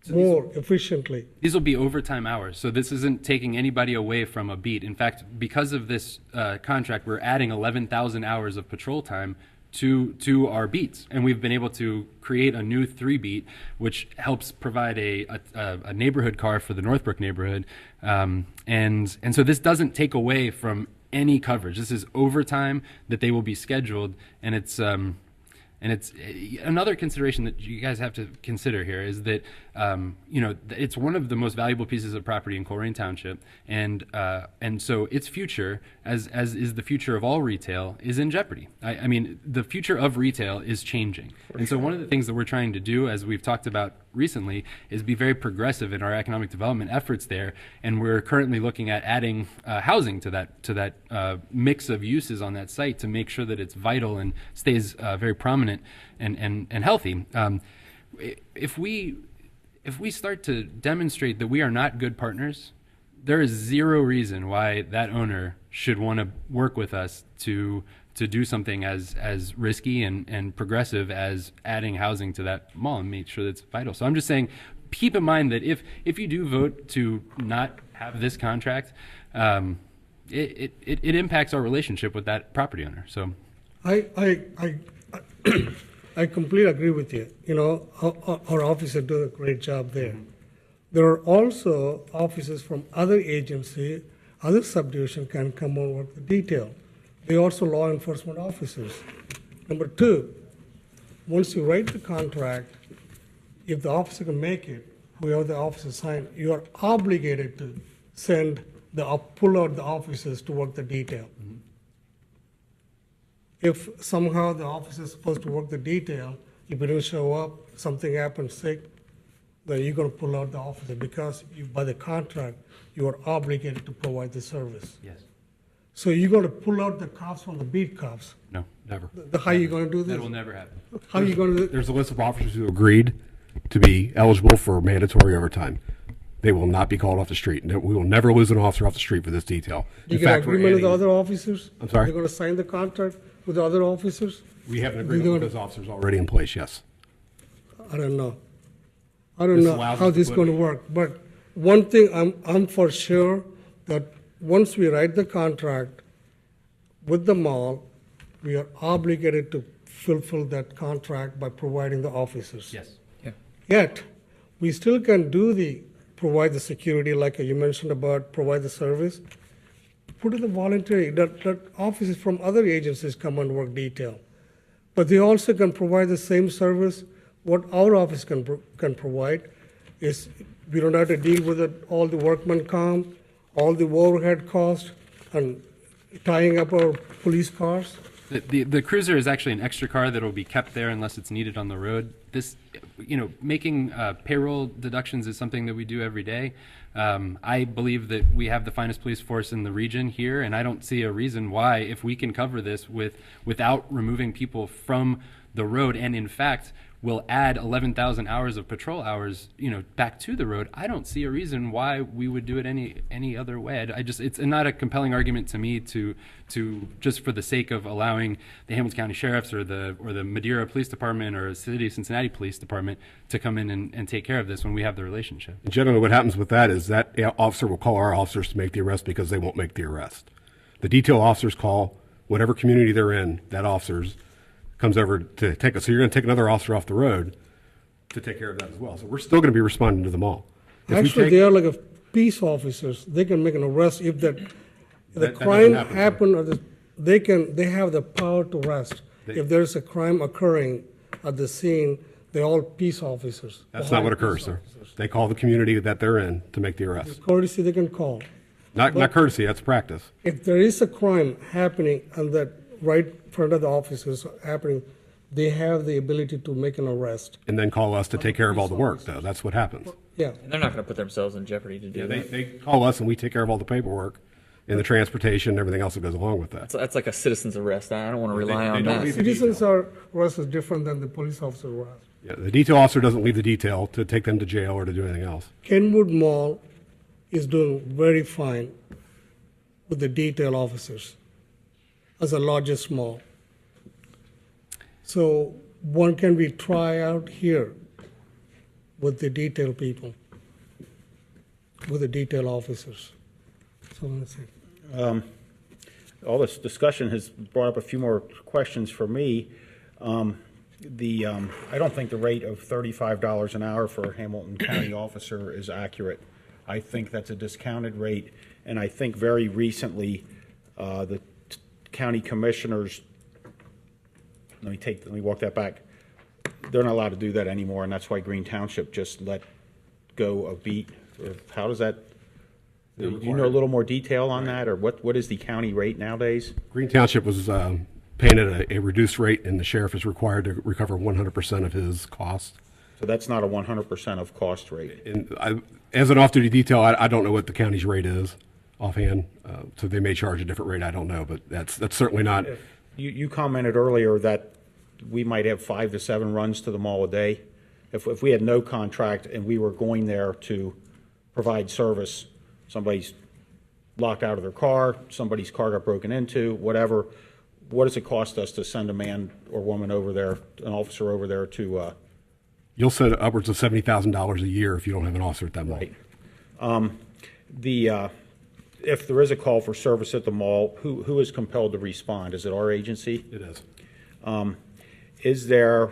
more efficiently. These will be overtime hours, so this isn't taking anybody away from a beat. In fact, because of this contract, we're adding 11,000 hours of patrol time to our beats, and we've been able to create a new 3-beat, which helps provide a neighborhood car for the Northbrook neighborhood, and so this doesn't take away from any coverage. This is overtime that they will be scheduled, and it's another consideration that you guys have to consider here is that it's one of the most valuable pieces of property in Colerain Township, and so its future, as is the future of all retail, is in jeopardy. I mean, the future of retail is changing, and so one of the things that we're trying to do, as we've talked about recently, is be very progressive in our economic development efforts there, and we're currently looking at adding housing to that mix of uses on that site to make sure that it's vital and stays very prominent and healthy. If we start to demonstrate that we are not good partners, there is zero reason why that owner should want to work with us to do something as risky and progressive as adding housing to that mall and make sure that's vital. So I'm just saying, keep in mind that if you do vote to not have this contract, it impacts our relationship with that property owner. So I completely agree with you. Our officers do a great job there. There are also officers from other agency, other subdivision can come and work the detail. They are also law enforcement officers. Number two, once you write the contract, if the officer can make it, whoever the officer signed, you are obligated to pull out the officers to work the detail. If somehow the officer is supposed to work the detail, if he didn't show up, something happens sick, then you're going to pull out the officer because by the contract, you are obligated to provide the service. Yes. So you're going to pull out the cops from the beat cops. No, never. How are you going to do this? That will never happen. How are you going to do There's a list of officers who agreed to be eligible for mandatory overtime. They will not be called off the street. No, we will never lose an officer off the street for this detail. You In get an fact, we're agreement with the adding- other officers? I'm sorry? They're going to sign the contract with the other officers? We have an They're agreement with gonna- those officers already in place, yes. I don't know. I don't This know allows how us to this is put- going to work, but one thing I'm for sure that once we write the contract with the mall, we are obligated to fulfill that contract by providing the officers. Yes. Yeah. Yet, we still can provide the security, like you mentioned about provide the service. Put it the voluntary, that officers from other agencies come and work detail. But they also can provide the same service. What our office can provide is we don't have to deal with all the workman comp, all the overhead costs, and tying up our police cars. The cruiser is actually an extra car that will be kept there unless it's needed on the road. This, making payroll deductions is something that we do every day. I believe that we have the finest police force in the region here, and I don't see a reason why, if we can cover this without removing people from the road, and in fact will add 11,000 hours of patrol hours, back to the road. I don't see a reason why we would do it any other way. It's not a compelling argument to me to just for the sake of allowing the Hamilton County Sheriffs or the Madeira Police Department or City of Cincinnati Police Department to come in and take care of this when we have the relationship. Generally, what happens with that is that officer will call our officers to make the arrest because they won't make the arrest. The detail officers call whatever community they're in, that officers comes over to take us. So you're going to take another officer off the road to take care of that as well. So we're still going to be responding to them all. Actually, they are like peace officers. They can make an arrest if the That crime doesn't happen, sir. happened, or they have the power to arrest. If there's a crime occurring at the scene, they're all peace officers. That's not what occurs, sir. They call the community that they're in to make the arrest. Courtesy they can call. Not courtesy, that's practice. If there is a crime happening and that right in front of the officers happening, they have the ability to make an arrest. And then call us to take care of all the work, though. That's what happens. Yeah. And they're not going to put themselves in jeopardy to do Yeah, that. they call us and we take care of all the paperwork and the transportation and everything else that goes along with that. That's like a citizen's arrest. I don't want to rely they on don't that. leave the Citizens arrest is different than the police officer arrest. Yeah, the detail officer doesn't leave the detail to take them to jail or to do anything else. Kenwood Mall is doing very fine with the detail officers as the largest mall. So one can we try out here with the detail people, with the detail officers? So let's see. All this discussion has brought up a few more questions for me. I don't think the rate of $35 an hour for a Hamilton County officer is accurate. I think that's a discounted rate, and I think very recently, the county commissioners, let me walk that back. They're not allowed to do that anymore, and that's why Green Township just let go of beat. Or how does that, do you know a little more detail on that, or what is the county rate nowadays? Green Township was paying at a reduced rate, and the sheriff is required to recover 100% of his costs. So that's not a 100% of cost rate. And as an off-duty detail, I don't know what the county's rate is offhand, so they may charge a different rate. I don't know, but that's certainly not. You commented earlier that we might have 5 to 7 runs to the mall a day. If we had no contract and we were going there to provide service, somebody's locked out of their car, somebody's car got broken into, whatever, what does it cost us to send a man or woman over there, an officer over there to? You'll send upwards of $70,000 a year if you don't have an officer at that mall. Right. If there is a call for service at the mall, who is compelled to respond? Is it our agency? It is. Is there,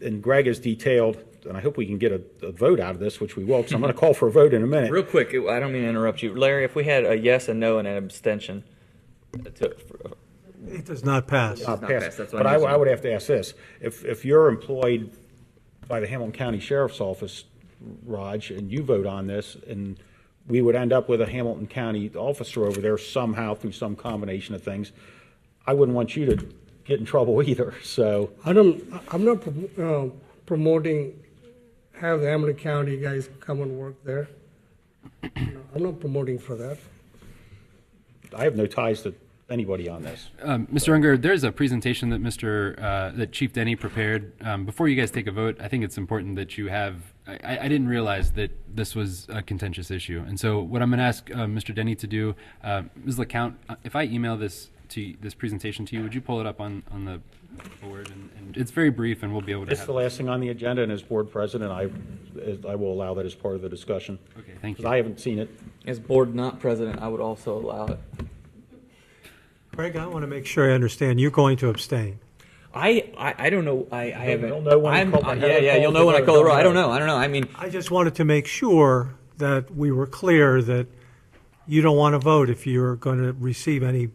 and Greg has detailed, and I hope we can get a vote out of this, which we will, because I'm going to call for a vote in a minute. Real quick, I don't mean to interrupt you. Larry, if we had a yes, a no, and an abstention, It does not pass. not not pass. pass. That's what But I'm I would have to ask this: if you're employed by the Hamilton County Sheriff's Office, Raj, and you vote on this, and we would end up with a Hamilton County officer over there somehow through some combination of things, I wouldn't want you to get in trouble either. So I'm not promoting have the Hamilton County guys come and work there. I'm not promoting for that. I have no ties to anybody on this. Mr. Unger, there's a presentation that that Chief Denny prepared. Before you guys take a vote, I think it's important that you have. I didn't realize that this was a contentious issue, and so what I'm going to ask Mr. Denny to do, Ms. LeCount, if I email this presentation to you, would you pull it up on the board? And it's very brief, and we'll be able to. It's the last thing on the agenda, and as board president, I will allow that as part of the discussion. Okay, thank you. Because I haven't seen it. As board not president, I would also allow it. Craig, I want to make sure I understand. You're going to abstain. I don't know. I haven't. You'll know when I'm, I call- yeah. You'll know when I call the roll. I don't know. I mean, I just wanted to make sure that we were clear that you don't want to vote if you're going to receive any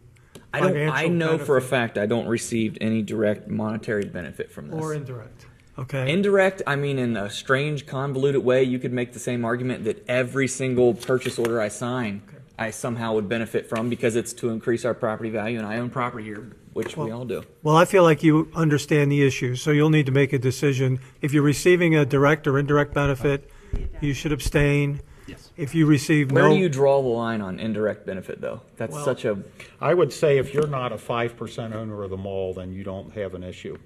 financial I know for a benefit. fact I don't receive any direct monetary benefit from this. Or indirect. Okay. Indirect, I mean, in a strange, convoluted way, you could make the same argument that every single purchase order I sign, I somehow would benefit from because it's to increase our property value, and I own property here, which we all do. Well, I feel like you understand the issue, so you'll need to make a decision. If you're receiving a direct or indirect benefit, you should abstain. Yes. If you receive Where no, do you draw the line on indirect benefit, though? That's Well- such a. I would say if you're not a 5% owner of the mall, then you don't have an issue.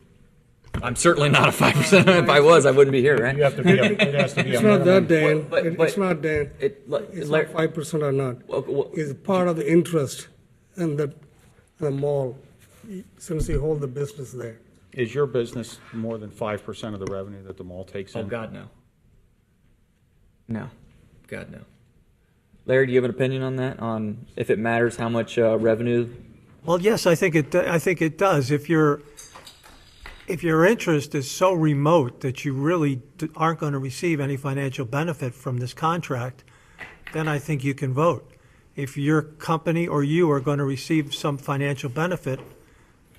I'm certainly not a 5%. If I was, I wouldn't be here, right? You have to be. It has to be. It's a not that, minimum. Dan. But- It's not, Dan. It's not 5% or not. It's part of the interest in the mall, since you hold the business there. Is your business more than 5% of the revenue that the mall takes in? Oh, God, no. No. God, no. Larry, do you have an opinion on that? On if it matters how much revenue? well, yes, I think it does. If your interest is so remote that you really aren't going to receive any financial benefit from this contract, then I think you can vote. If your company or you are going to receive some financial benefit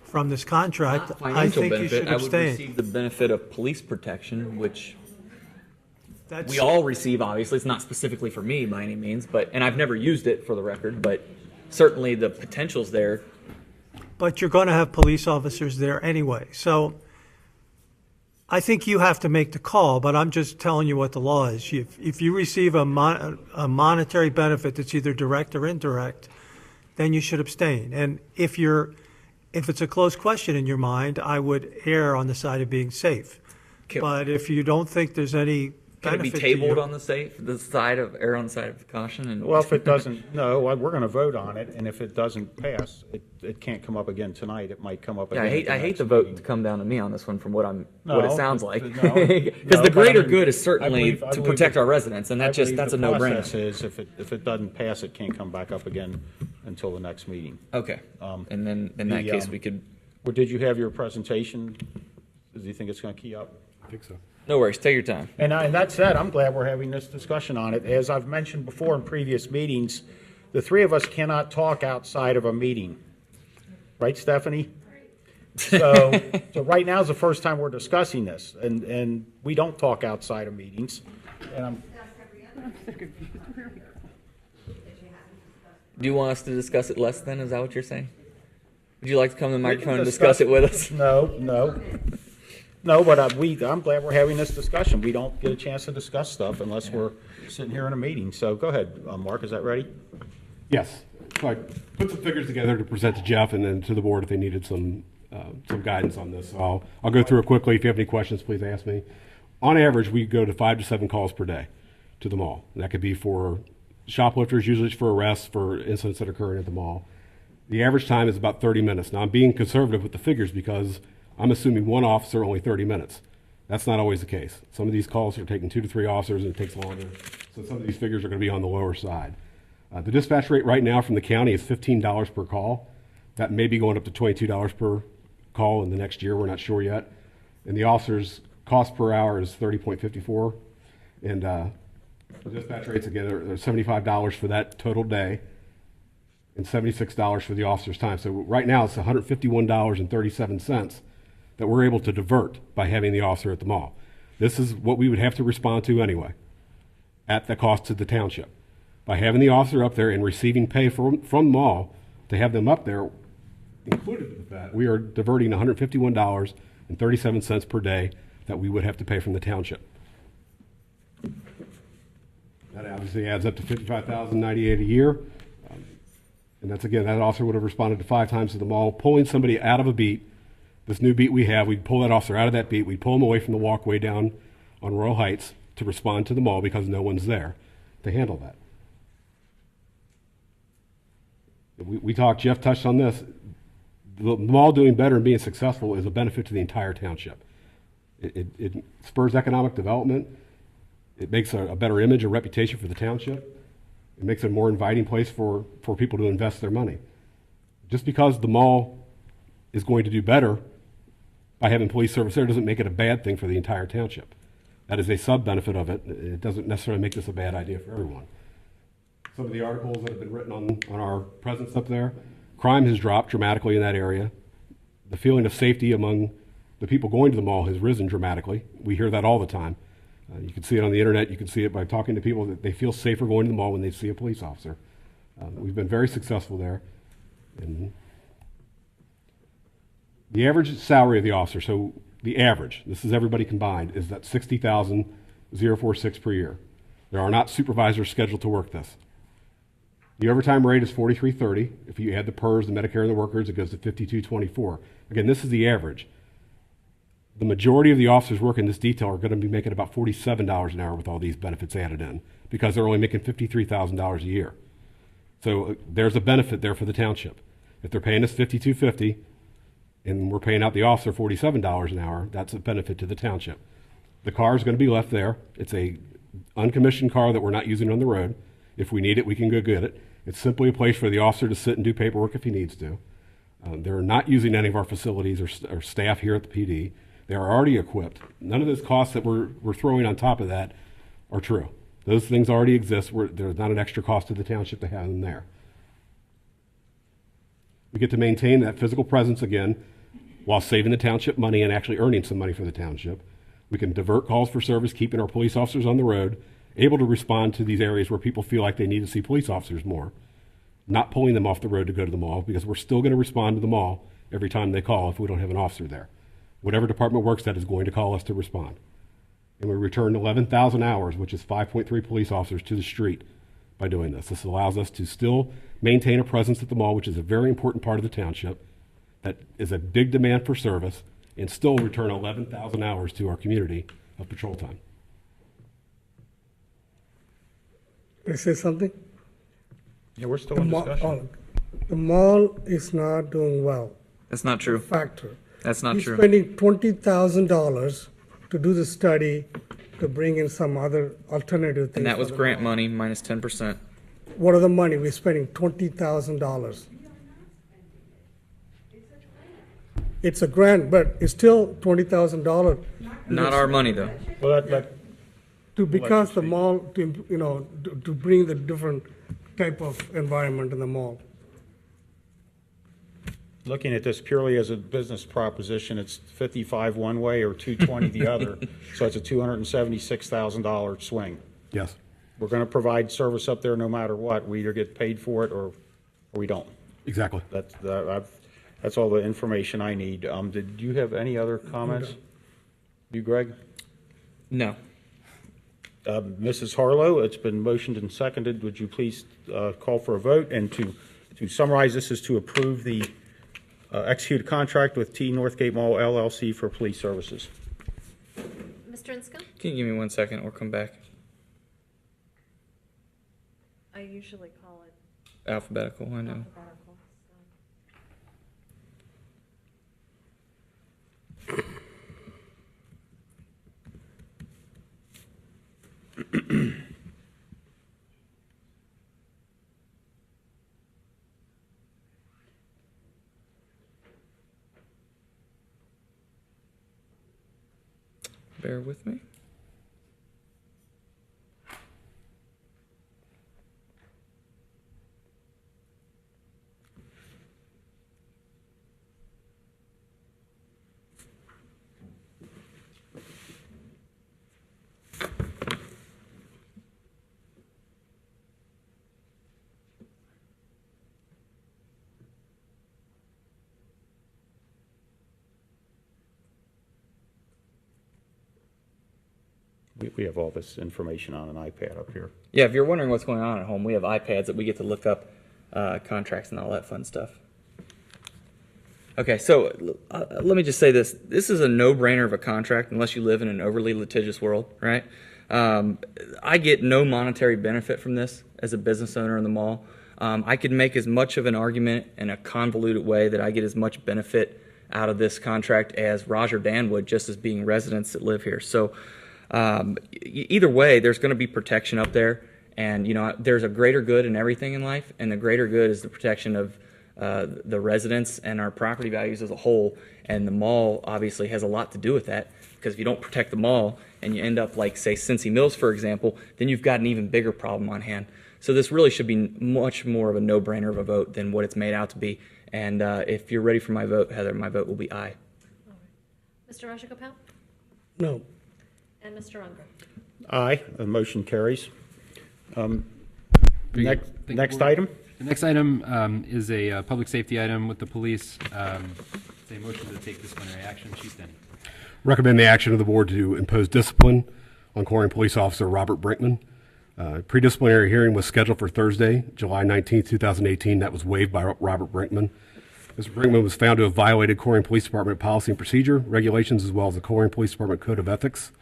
from this contract, Not I financial think you benefit. should I would abstain. receive the benefit of police protection, which That's- we all receive, obviously. It's not specifically for me by any means, and I've never used it for the record, but certainly the potential's there. But you're going to have police officers there anyway. So I think you have to make the call, but I'm just telling you what the law is. If you receive a monetary benefit that's either direct or indirect, then you should abstain. And if it's a close question in your mind, I would err on the side of being safe. Okay. But if you don't think there's any Can it be benefit to tabled you, on err on the side of caution? And Well, if it doesn't, no, we're going to vote on it, and if it doesn't pass, it can't come up again tonight. It might come up yeah, again. I hate the vote to come down to me on this one from what it No, sounds like. no, Because no, the but greater I mean, good is I certainly believe to protect our residents, and I that's believe a the process no-brainer. is if it doesn't pass, it can't come back up again until the next meeting. Okay, and then in that case we could. Well, did you have your presentation? Do you think it's going to key up? I think so. No worries, take your time. And that said, I'm glad we're having this discussion on it. As I've mentioned before in previous meetings, the three of us cannot talk outside of a meeting. Right, Stephanie? So right now is the first time we're discussing this, and we don't talk outside of meetings. And Do you want us to discuss it less then? Is that what you're saying? Would you like to come to the microphone and discuss it with us? No, but I'm glad we're having this discussion. We don't get a chance to discuss stuff unless we're sitting here in a meeting. So go ahead, Mark, is that ready? Yes. So I put some figures together to present to Jeff and then to the board if they needed some guidance on this. So I'll go through it quickly. If you have any questions, please ask me. On average, we go to 5 to 7 calls per day to the mall. That could be for shoplifters, usually it's for arrests, for incidents that are occurring at the mall. The average time is about 30 minutes. Now, I'm being conservative with the figures because I'm assuming one officer, only 30 minutes. That's not always the case. Some of these calls are taking 2 to 3 officers and it takes longer. So some of these figures are going to be on the lower side. The dispatch rate right now from the county is $15 per call. That may be going up to $22 per call in the next year. We're not sure yet. And the officers' cost per hour is $30.54. And the dispatch rates, again, are $75 for that total day. and $76 for the officer's time. So right now it's $151.37 that we're able to divert by having the officer at the mall. This is what we would have to respond to anyway, at the cost to the township. By having the officer up there and receiving pay from the mall to have them up there, included with that, we are diverting $151.37 per day that we would have to pay from the township. That obviously adds up to $55,098 a year. And that's, again, that officer would have responded to 5 times to the mall, pulling somebody out of a beat. This new beat we have, we'd pull that officer out of that beat. We'd pull him away from the walkway down on Royal Heights to respond to the mall because no one's there to handle that. We talked, Jeff touched on this. The mall doing better and being successful is a benefit to the entire township. It spurs economic development. It makes a better image and reputation for the township. It makes it a more inviting place for people to invest their money. Just because the mall is going to do better by having police service there doesn't make it a bad thing for the entire township. That is a sub-benefit of it. It doesn't necessarily make this a bad idea for everyone. Some of the articles that have been written on our presence up there, crime has dropped dramatically in that area. The feeling of safety among the people going to the mall has risen dramatically. We hear that all the time. You can see it on the internet. You can see it by talking to people that they feel safer going to the mall when they see a police officer. We've been very successful there. And the average salary of the officer, so the average, this is everybody combined, is that $60,046 per year. There are not supervisors scheduled to work this. The overtime rate is $43.30. If you add the PERS, the Medicare, and the workers, it goes to $52.24. Again, this is the average. The majority of the officers working this detail are going to be making about $47 an hour with all these benefits added in because they're only making $53,000 a year. So there's a benefit there for the township. If they're paying us $52.50 and we're paying out the officer $47 an hour, that's a benefit to the township. The car is going to be left there. It's a uncommissioned car that we're not using on the road. If we need it, we can go get it. It's simply a place for the officer to sit and do paperwork if he needs to. They're not using any of our facilities or staff here at the PD. They are already equipped. None of those costs that we're throwing on top of that are true. Those things already exist. There's not an extra cost to the township to have them there. We get to maintain that physical presence again while saving the township money and actually earning some money for the township. We can divert calls for service, keeping our police officers on the road, able to respond to these areas where people feel like they need to see police officers more, not pulling them off the road to go to the mall because we're still going to respond to the mall every time they call if we don't have an officer there. Whatever department works at is going to call us to respond. And we return 11,000 hours, which is 5.3 police officers, to the street by doing this. This allows us to still maintain a presence at the mall, which is a very important part of the township, that is a big demand for service, and still return 11,000 hours to our community of patrol time. Can I say something? Yeah, we're still in discussion. The mall is not doing well. That's not true. Factor. That's not true. We're spending $20,000 to do the study to bring in some other alternative things. And that was for the grant mall. money minus 10%. What are the money? We're spending $20,000. It's a grant, but it's still $20,000. Not our money though. Well, that Because the mall, to bring the different type of environment in the mall. looking at this purely as a business proposition, it's 55 one way or 220 the other. So it's a $276,000 swing. Yes. We're going to provide service up there no matter what. We either get paid for it or we don't. Exactly. That's all the information I need. Did you have any other comments? You, Greg? No. Mrs. Harlow, it's been motioned and seconded. Would you please call for a vote? And to summarize, this is to approve the executed contract with T Northgate Mall LLC for police services. Mr. Inscombe? Can you give me 1 second? We'll come back. I usually call it Alphabetical, I know. alphabetical. Bear with me. We have all this information on an iPad up here. Yeah, if you're wondering what's going on at home, we have iPads that we get to look up contracts and all that fun stuff. Okay, so let me just say this. This is a no-brainer of a contract unless you live in an overly litigious world, right? I get no monetary benefit from this as a business owner in the mall. I could make as much of an argument in a convoluted way that I get as much benefit out of this contract as Roger Dan would, just as being residents that live here. So either way, there's going to be protection up there. And, you know, there's a greater good in everything in life, and the greater good is the protection of the residents and our property values as a whole. And the mall obviously has a lot to do with that, because if you don't protect the mall and you end up like, say, Cincy Mills, for example, then you've got an even bigger problem on hand. So this really should be much more of a no-brainer of a vote than what it's made out to be. And if you're ready for my vote, Heather, my vote will be aye. Mr. Rajagopal? No. And Mr. Unger? Aye, the motion carries. Very Next, good. Thank you, next Board. item? The next item is a public safety item with the police. It's a motion to take disciplinary action. Chief Denny. Recommend the action of the board to impose discipline on Colerain Police Officer Robert Brinkman. Pre-disciplinary hearing was scheduled for Thursday, July 19, 2018. That was waived by Robert Brinkman. Mr. Brinkman was found to have violated Colerain Police Department policy and procedure, regulations, as well as the Colerain Police Department Code of Ethics.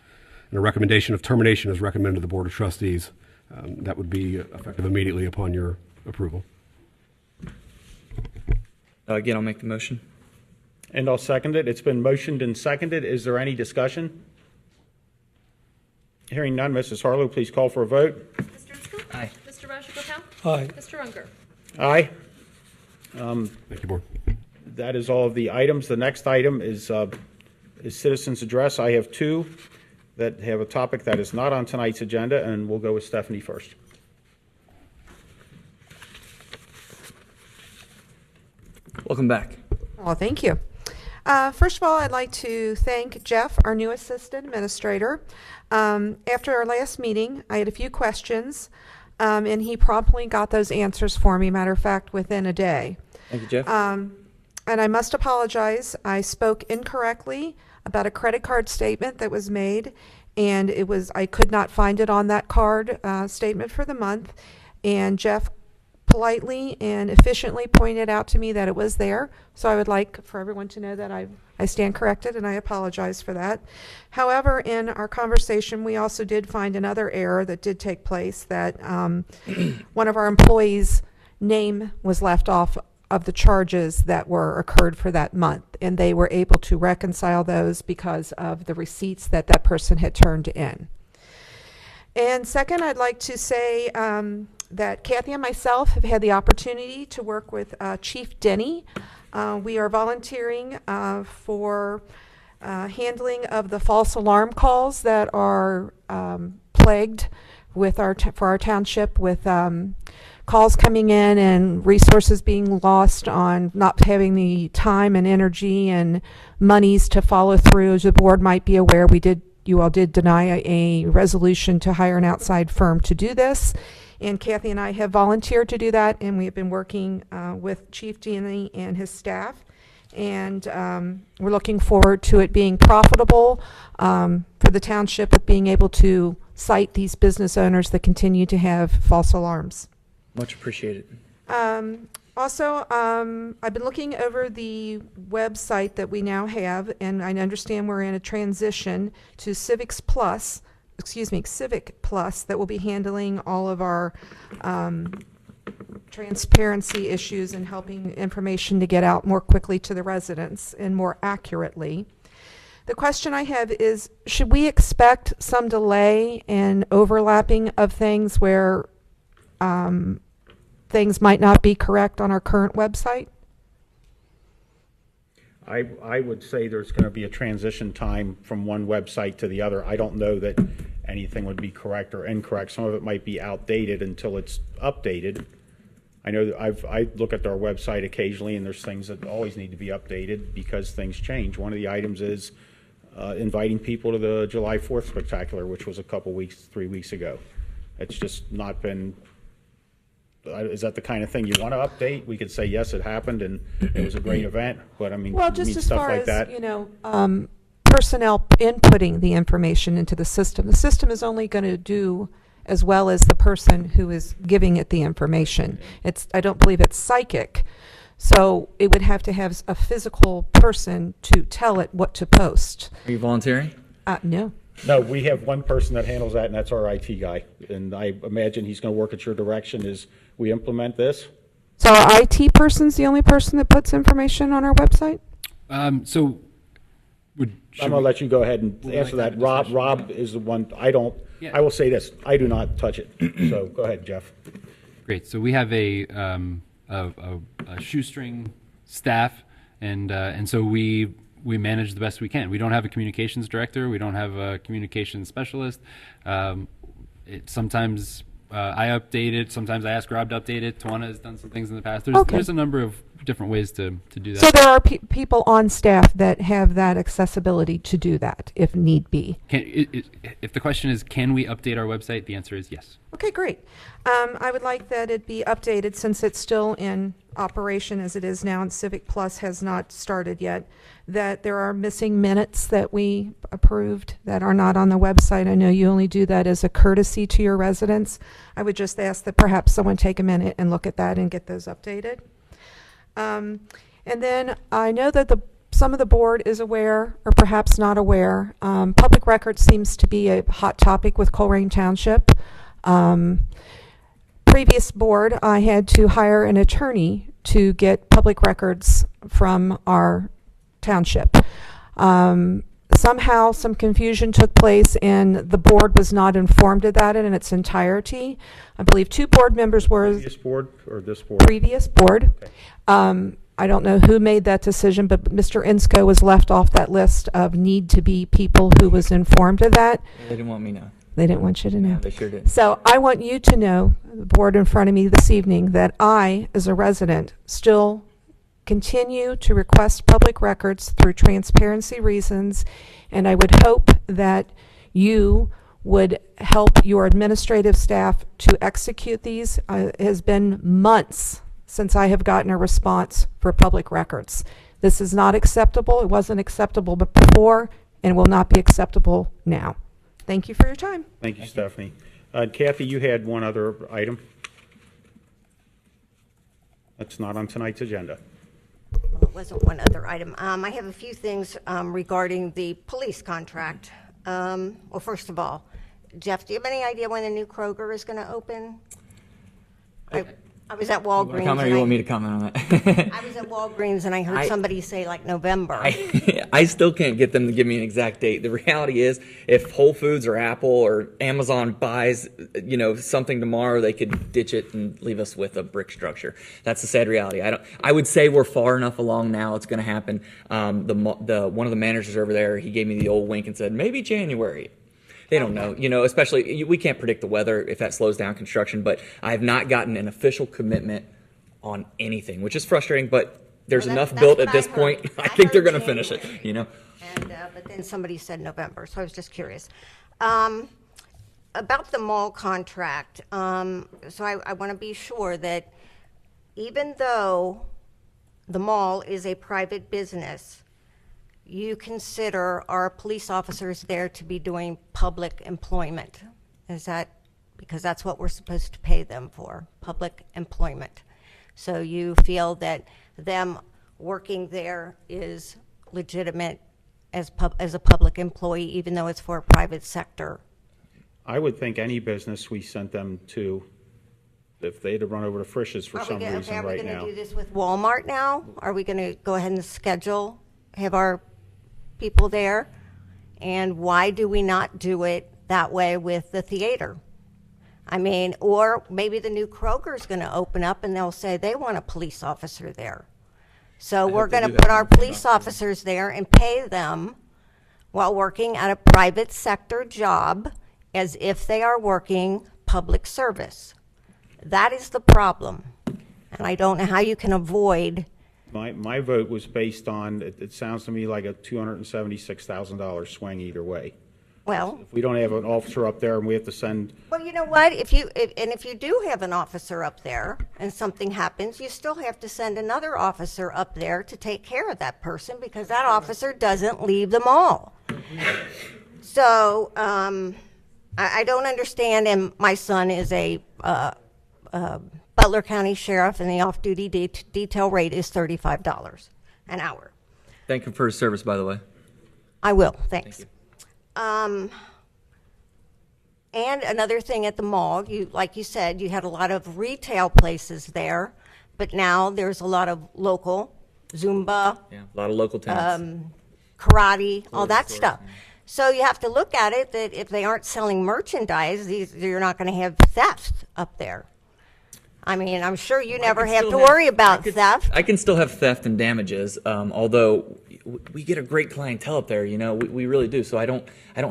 And a recommendation of termination is recommended to the Board of Trustees. That would be effective immediately upon your approval. Again, I'll make the motion. And I'll second it. It's been motioned and seconded. Is there any discussion? Hearing none, Mrs. Harlow, please call for a vote. Mr. Inscoe? Aye. Mr. Rajagopal? Aye. Mr. Unger? Aye. Thank you, Board. That is all of the items. The next item is citizens' address. I have two that have a topic that is not on tonight's agenda, and we'll go with Stephanie first. Welcome back. Well, thank you. First of all, I'd like to thank Jeff, our new assistant administrator. After our last meeting, I had a few questions, and he promptly got those answers for me, matter of fact, within a day. Thank you, Jeff. And I must apologize. I spoke incorrectly about a credit card statement that was made, and I could not find it on that card statement for the month. And Jeff politely and efficiently pointed out to me that it was there. So I would like for everyone to know that I stand corrected, and I apologize for that. However, in our conversation, we also did find another error that did take place, that one of our employees' name was left off of the charges that were occurred for that month, and they were able to reconcile those because of the receipts that that person had turned in. And second, I'd like to say that Kathy and myself have had the opportunity to work with Chief Denny. We are volunteering for handling of the false alarm calls that are plagued with for our township, with calls coming in and resources being lost on not having the time and energy and monies to follow through. As the board might be aware, you all did deny a resolution to hire an outside firm to do this. And Kathy and I have volunteered to do that, and we have been working with Chief Denny and his staff. And we're looking forward to it being profitable for the township, with being able to cite these business owners that continue to have false alarms. Much appreciated. Also, I've been looking over the website that we now have, and I understand we're in a transition to Civic Plus, that will be handling all of our transparency issues and helping information to get out more quickly to the residents and more accurately. The question I have is, should we expect some delay and overlapping of things where things might not be correct on our current website? I would say there's going to be a transition time from one website to the other. I don't know that anything would be correct or incorrect. Some of it might be outdated until it's updated. I know that I look at our website occasionally, and there's things that always need to be updated because things change. One of the items is inviting people to the July 4th Spectacular, which was a couple weeks, 3 weeks ago. It's just not been. Is that the kind of thing you want to update? We could say, yes, it happened and it was a great event, but I mean, Well, you just mean as stuff far like as, that. personnel inputting the information into the system. The system is only going to do as well as the person who is giving it the information. I don't believe it's psychic. So it would have to have a physical person to tell it what to post. Are you volunteering? No. No, we have one person that handles that, and that's our IT guy. And I imagine he's going to work at your direction as we implement this. So our IT person's the only person that puts information on our website? So I'm going to let you go ahead and answer that. Rob is the one, I will say this, I do not touch it. So go ahead, Jeff. Great. So we have a shoestring staff, and so we manage the best we can. We don't have a communications director. We don't have a communications specialist. Sometimes I update it. Sometimes I ask Rob to update it. Tawana has done some things in the past. There's a number of different ways to do that. So there are people on staff that have that accessibility to do that if need be. If the question is, can we update our website? The answer is yes. Okay, great. I would like that it be updated since it's still in operation as it is now and Civic Plus has not started yet, that there are missing minutes that we approved that are not on the website. I know you only do that as a courtesy to your residents. I would just ask that perhaps someone take a minute and look at that and get those updated. And then I know that some of the board is aware or perhaps not aware. Public records seems to be a hot topic with Colerain Township. Previous board, I had to hire an attorney to get public records from our township. Somehow some confusion took place and the board was not informed of that in its entirety. I believe 2 board members were... Previous board or this board? Previous board. Okay. I don't know who made that decision, but Mr. Insko was left off that list of need to be people who was informed of that. They didn't want me to know. They didn't want you to know. Yeah, they sure did. So I want you to know, the board in front of me this evening, that I, as a resident, still continue to request public records through transparency reasons, and I would hope that you would help your administrative staff to execute these. It has been months since I have gotten a response for public records. This is not acceptable. It wasn't acceptable before and will not be acceptable now. Thank you for your time. Thank you, Stephanie. Kathy, you had one other item that's not on tonight's agenda. Well, it wasn't one other item. I have a few things regarding the police contract. Well, first of all, Jeff, do you have any idea when the new Kroger is going to open? I was at Walgreens. Comment, or you want me to comment on that? I was at Walgreens and I heard somebody say like November. I still can't get them to give me an exact date. The reality is, if Whole Foods or Apple or Amazon buys, something tomorrow, they could ditch it and leave us with a brick structure. That's the sad reality. I would say we're far enough along now. It's going to happen. One of the managers over there, he gave me the old wink and said maybe January. They don't know, especially we can't predict the weather if that slows down construction, but I have not gotten an official commitment on anything, which is frustrating, but there's enough built at this point. I think they're going to finish it, And, but then somebody said November, so I was just curious. About the mall contract, so I want to be sure that even though the mall is a private business, you consider our police officers there to be doing public employment. Is that because that's what we're supposed to pay them for, public employment? So you feel that them working there is legitimate as a public employee, even though it's for a private sector? I would think any business we sent them to, if they had to run over to Frisch's for some reason right now. Are we going to do this with Walmart now? Are we going to go ahead and have our people there? And why do we not do it that way with the theater? I mean, or maybe the new Kroger is going to open up and they'll say they want a police officer there. So we're going to put our police officers there and pay them while working at a private sector job as if they are working public service. That is the problem. And I don't know how you can avoid. My vote was based on, it sounds to me like a $276,000 swing either way. Well, if we don't have an officer up there and we have to send. Well, you know what? If you do have an officer up there and something happens, you still have to send another officer up there to take care of that person because that officer doesn't leave the mall. So, I don't understand, and my son is a Butler County Sheriff, and the off-duty detail rate is $35 an hour. Thank him for his service, by the way. I will, thanks. Thank And another thing at the mall, like you said, you had a lot of retail places there, but now there's a lot of local, Zumba, Yeah, a lot of local tenants. karate, all that stores, stuff. yeah. So you have to look at it that if they aren't selling merchandise, you're not going to have theft up there. I mean, I'm sure you never could have still to have- worry about theft. I can still have theft and damages, although we get a great clientele up there. We really do. So I don't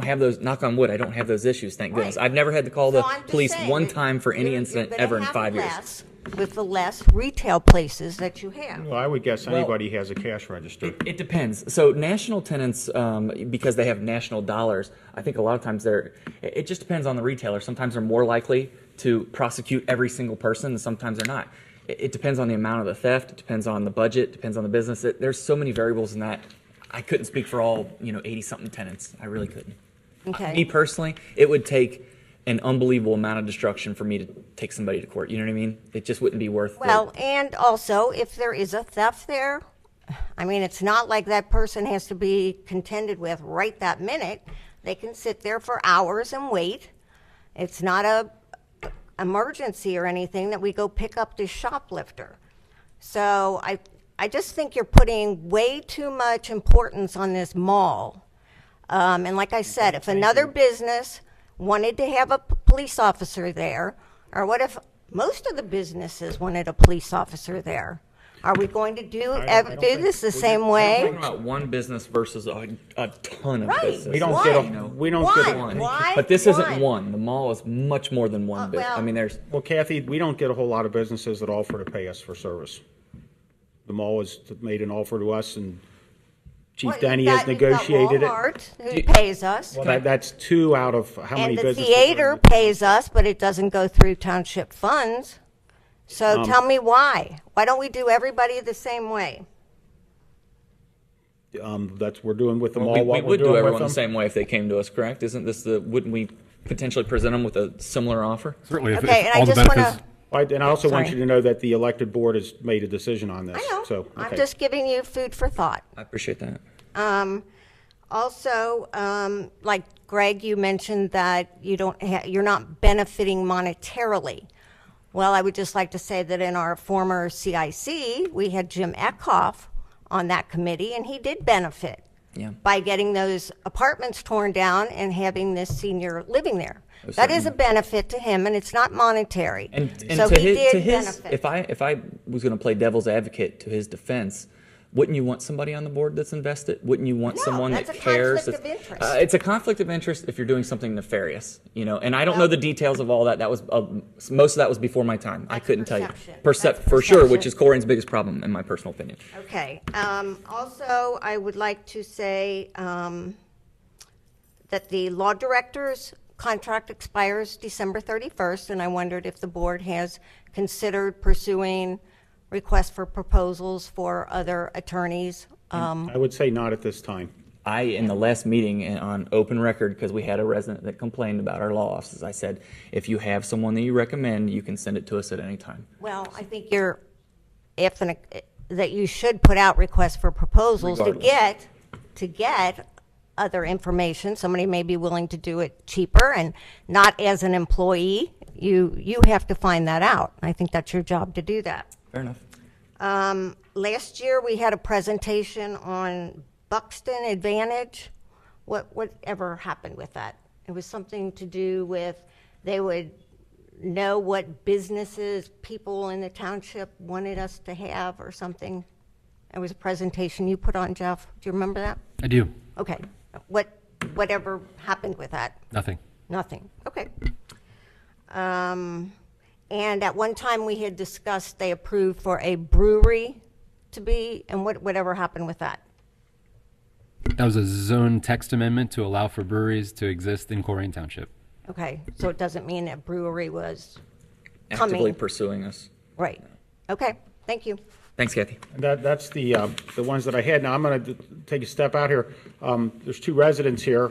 have those. Knock on wood, I don't have those issues. Thank goodness. Right. I've never had to call So the I'm just police saying one that time for any you're incident gonna ever in have 5 years. less with the less retail places that you have. Well, I would guess anybody has a cash register. It depends. So national tenants, because they have national dollars, I think a lot of times it just depends on the retailer. Sometimes they're more likely to prosecute every single person, and sometimes they're not. It depends on the amount of the theft. It depends on the budget. Depends on the business. There's so many variables in that. I couldn't speak for all 80-something tenants. I really couldn't. Okay. Me personally, it would take an unbelievable amount of destruction for me to take somebody to court. You know what I mean? It just wouldn't be worth. Well, and also, if there is a theft there, I mean, it's not like that person has to be contended with right that minute. They can sit there for hours and wait. It's not a emergency or anything that we go pick up this shoplifter. So I just think you're putting way too much importance on this mall. And like I said, if another business wanted to have a police officer there, or what if most of the businesses wanted a police officer there? Are we going to do this the same We're way? talking about one business versus a ton of Right. businesses. We don't One. get a, we don't get a, One. Why? But this isn't One. one. The mall is much more than one business. well- I mean, there's. well, Kathy, we don't get a whole lot of businesses that offer to pay us for service. The mall has made an offer to us, and Chief Well, Denny you've has got negotiated it. Walmart, who pays us. That's 2 out of how many And the businesses? theater pays us, but it doesn't go through township funds. So tell me why. Why don't we do everybody the same way? That's we're doing with the mall. We what we're would do doing with everyone them. the same way if they came to us, correct? Wouldn't we potentially present them with a similar offer? Certainly, if Okay, and I all the just benefits. want to, And I also want Sorry. you to know that the elected board has made a decision on this. I know, So, I'm okay. just giving you food for thought. I appreciate that. Also, like Greg, you mentioned that you're not benefiting monetarily. Well, I would just like to say that in our former CIC, we had Jim Eckhoff on that committee, and he did benefit Yeah. by getting those apartments torn down and having this senior living there. Oh, That is a certainly. benefit to him, and it's not monetary. And So to he his, did benefit. if I was going to play devil's advocate to his defense, wouldn't you want somebody on the board that's invested? Wouldn't you want No, someone that's that a cares? conflict of interest. It's a conflict of interest if you're doing something nefarious, And I don't know the details of all that. That was most of that was before my time. I That's couldn't tell you perception. for That's sure, which perception. is Colerain's biggest problem, in my personal opinion. Okay. Also, I would like to say that the law director's contract expires December 31st, and I wondered if the board has considered pursuing requests for proposals for other attorneys. I would say not at this time. In the last meeting and on open record, because we had a resident that complained about our law offices, I said, if you have someone that you recommend, you can send it to us at any time. Well, I think that you should put out requests for proposals Regardless. to get other information. Somebody may be willing to do it cheaper and not as an employee. You have to find that out. I think that's your job to do that. Fair enough. Last year, we had a presentation on Buxton Advantage. Whatever happened with that? It was something to do with they would know what businesses people in the township wanted us to have or something. It was a presentation you put on, Jeff. Do you remember that? I do. Okay. Whatever happened with that? Nothing. Nothing. Okay. And at one time, we had discussed they approved for a brewery to be, and whatever happened with that? That was a zone text amendment to allow for breweries to exist in Colerain Township. Okay, so it doesn't mean that brewery was Actively coming. pursuing us. Right. Okay. Thank you. Thanks, Kathy. And that's the ones that I had. Now, I'm going to take a step out here. There's 2 residents here.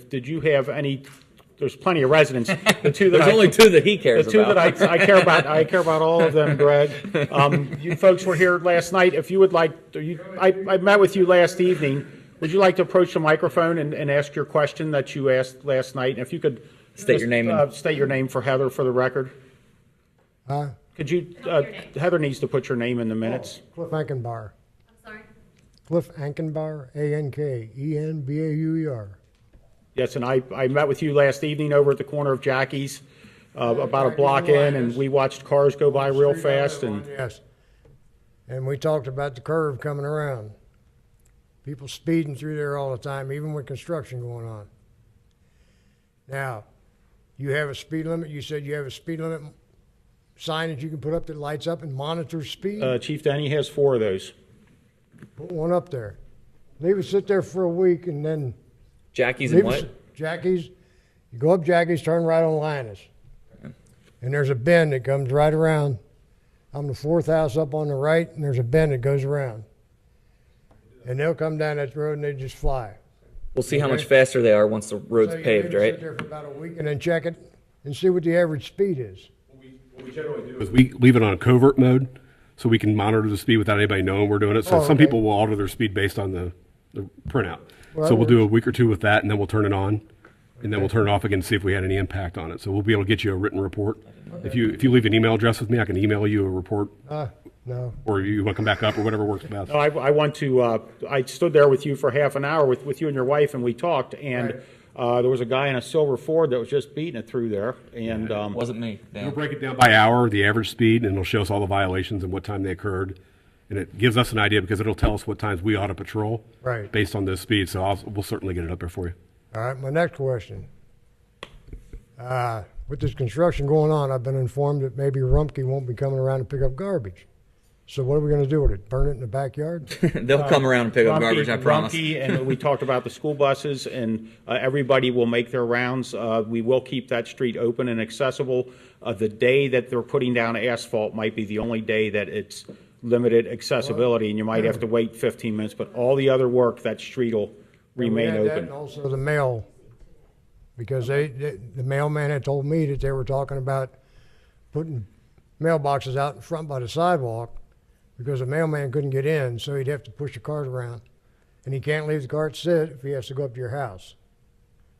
Did you have any, there's plenty of residents. The 2 that There's only 2 that he cares The 2 about. that I care about, I care about all of them, Greg. You folks were here last night. If you would like, I met with you last evening. Would you like to approach the microphone and ask your question that you asked last night? And if you could State your name state your name for Heather for the record. Could you? Heather needs to put your name in the minutes. Cliff Ankenbauer. I'm sorry? Cliff Ankenbauer, Ankenbauer. Yes, and I met with you last evening over at the corner of Jackie's, about a block in, and we watched cars go by real fast. And Yes. And we talked about the curve coming around. People speeding through there all the time, even with construction going on. Now, you have a speed limit. You said you have a speed limit sign that you can put up that lights up and monitors speed. Chief Denny has 4 of those. Put one up there. Leave it sit there for a week and then Jackie's and what? Jackie's. You go up Jackie's, turn right on Linus. And there's a bend that comes right around. I'm the 4th house up on the right, and there's a bend that goes around. And they'll come down that road and they just fly. We'll see how much faster they are once the road's So you paved, maybe right? Sit there for about a week and then check it and see what the average speed is. What we generally do is we leave it on a covert mode so we can monitor the speed without anybody knowing we're doing it. So Oh, some okay. people will alter their speed based on the printout. Well, So that we'll do a works. week or 2 with that, and then we'll turn it on, and then we'll turn it off again to see if we had any impact on it. So we'll be able to get you a written report. If you leave an email address with me, I can email you a report, No. or you want to come back up, or whatever works best. No, I want to. I stood there with you for half an hour with you and your wife, and we talked. And there was a guy in a silver Ford that was just beating it through there. And Wasn't me. We'll Dan. break it down by hour, the average speed, and it'll show us all the violations and what time they occurred. And it gives us an idea because it'll tell us what times we ought to patrol Right. based on those speeds. So we'll certainly get it up there for you. All right, my next question. With this construction going on, I've been informed that maybe Rumpke won't be coming around to pick up garbage. So what are we going to do with it? Burn it in the backyard? They'll come around and pick up Rumpke- garbage, I promise. Rumpke, and we talked about the school buses, and everybody will make their rounds. We will keep that street open and accessible. The day that they're putting down asphalt might be the only day that it's limited accessibility, and you might have to wait 15 minutes. But all the other work, that street will remain We had that, open. and also the mail, because the mailman had told me that they were talking about putting mailboxes out in front by the sidewalk because the mailman couldn't get in, so he'd have to push the cart around. And he can't leave the cart sit if he has to go up to your house.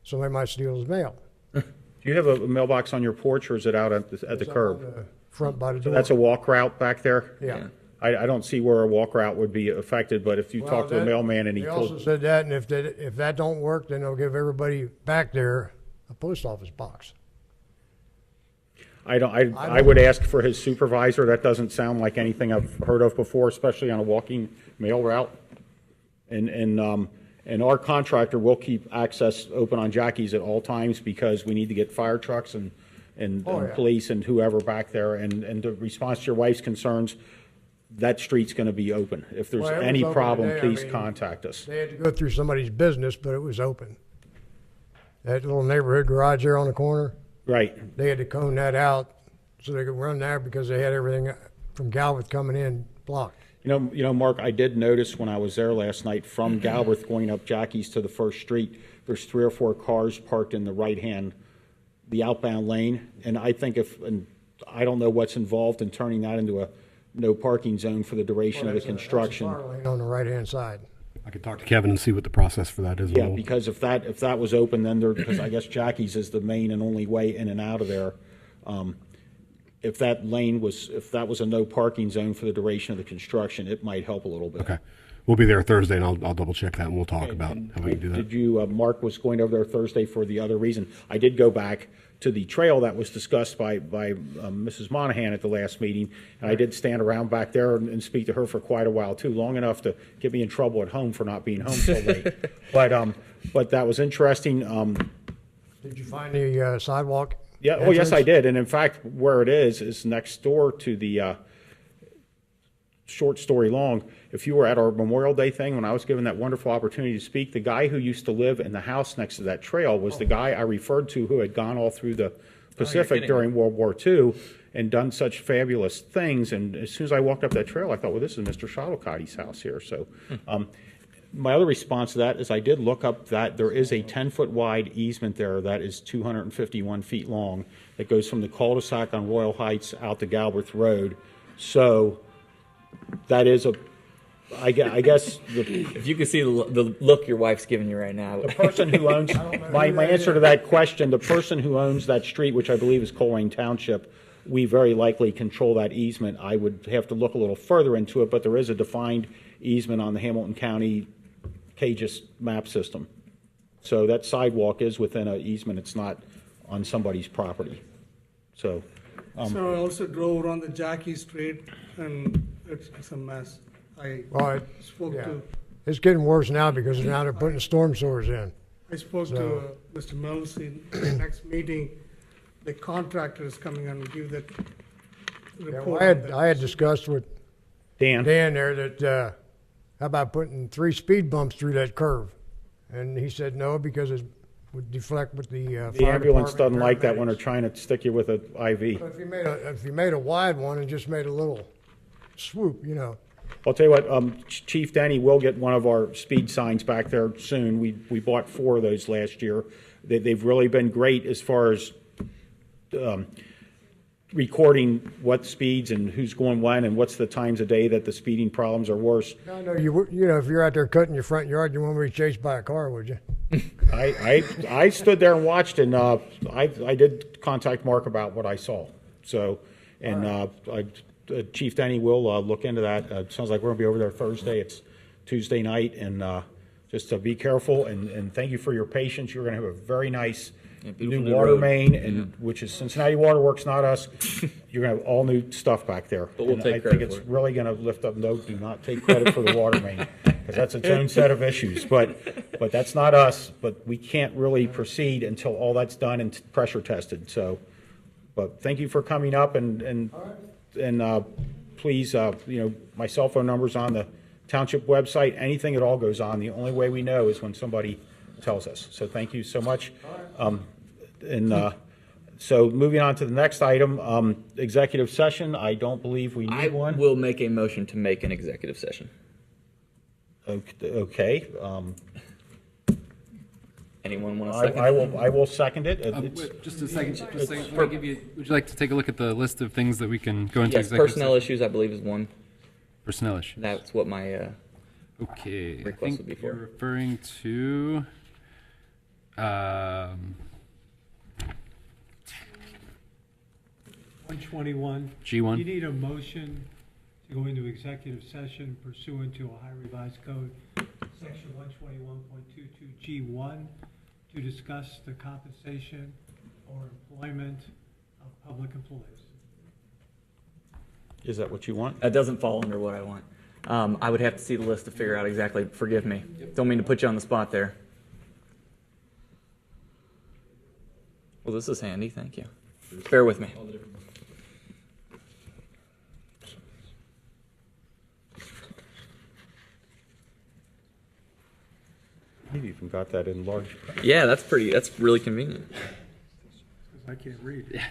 Somebody might steal his mail. Do you have a mailbox on your porch, or is it out at the It's up curb? on the front by the So door. that's a walk route back there? Yeah. I don't see where a walk route would be affected, but if you Well, talk to the that- mailman and he They also told, said that, and if that don't work, then they'll give everybody back there a post office box. I would ask for his supervisor. That doesn't sound like anything I've heard of before, especially on a walking mail route. And our contractor will keep access open on Jackie's at all times because we need to get fire trucks and Oh, yeah. police and whoever back there. And to response to your wife's concerns, that street's going to be open. If there's Well, it was any open problem, today. I please mean, contact us. They had to go through somebody's business, but it was open. That little neighborhood garage there on the corner, Right. they had to cone that out so they could run there because they had everything from Galveston coming in blocked. You know, Mark, I did notice when I was there last night from Galbraith going up Jackie's to the first street, there's 3 or 4 cars parked in the right-hand, the outbound lane. And I think and I don't know what's involved in turning that into a no parking zone for the duration of the construction. That's a fire lane on the right-hand side. I could talk to Kevin and see what the process for that is. Yeah, because if that was open, then because I guess Jackie's is the main and only way in and out of there. If that was a no parking zone for the duration of the construction, it might help a little bit. Okay. We'll be there Thursday, and I'll double check that, and we'll talk about how we can do that. Did you, Mark was going over there Thursday for the other reason. I did go back to the trail that was discussed by Mrs. Monahan at the last meeting, and I did stand around back there and speak to her for quite a while too, long enough to get me in trouble at home for not being home so late. But that was interesting. Did you find the sidewalk? Yeah, oh yes, entrance? I did. And in fact, where it is next door to the short story long. If you were at our Memorial Day thing, when I was given that wonderful opportunity to speak, the guy who used to live in the house next to that trail was the guy I referred to who had gone all through the Pacific kidding. during World War II and done such fabulous things. And as soon as I walked up that trail, I thought, well, this is Mr. Shuttlecotty's house here. So my other response to that is I did look up that there is a 10-foot wide easement there that is 251 feet long that goes from the cul-de-sac on Royal Heights out to Galbraith Road. So that is I guess If you could see the look your wife's giving you right now. the person who owns, my answer to that question, the person who owns that street, which I believe is Colerain Township, we very likely control that easement. I would have to look a little further into it, but there is a defined easement on the Hamilton County CAGIS map system. So that sidewalk is within an easement. It's not on somebody's property. So, So I also drove around the Jackie Street, and it's a mess. I Well, spoke yeah. to, It's getting worse now because now they're putting storm sewers in. I spoke to Mr. Mills in the next meeting. The contractor is coming and give that Yeah, report. well, on that. I had discussed with Dan, Dan there that, how about putting 3 speed bumps through that curve? And he said no, because it would deflect with the the fire ambulance department doesn't like that when they're paramedics. trying to stick you with an IV. But if you made a wide one and just made a little swoop, you know. I'll tell you what, Chief Denny will get one of our speed signs back there soon. We bought 4 of those last year. They've really been great as far as recording what speeds and who's going when and what's the times of day that the speeding problems are worse. No, you know, if you're out there cutting your front yard, you won't be chased by a car, would you? I stood there and watched, and I did contact Mark about what I saw. So, and Chief Denny will look into that. It sounds like we're gonna be over there Thursday. It's Tuesday night, and just be careful and thank you for your patience. You're gonna have a very nice beautiful new new water road. main, and which is Cincinnati Water Works, not us. You're gonna have all new stuff back there. But we'll And take I credit think it's for it. really gonna lift up. No, do not take credit for the water main, because that's its own set of issues. But that's not us. But we can't really proceed until all that's done and pressure tested. So, but thank you for coming up, and please, my cell phone number's on the township website. Anything at all goes on. The only way we know is when somebody tells us. So thank you so much. So moving on to the next item, executive session. I don't believe we I need one. will make a motion to make an executive session. Okay. Anyone want to second? I will second it. Just a second. Would you like to take a look at the list of things that we can go into Yes, executive personnel session? issues, I believe, is one. Personnel issues. That's what my Okay, I request think would be for. you're referring to, 121. G1. You need a motion to go into executive session pursuant to Ohio Revised Code, Section 121.22G1, to discuss the compensation or employment of public employees. Is that what you want? That doesn't fall under what I want. I would have to see the list to figure out exactly. Forgive me. Don't mean to put you on the spot there. Well, this is handy. Thank you. Bear with me. You've even got that in large. Yeah, that's really convenient. Because I can't read.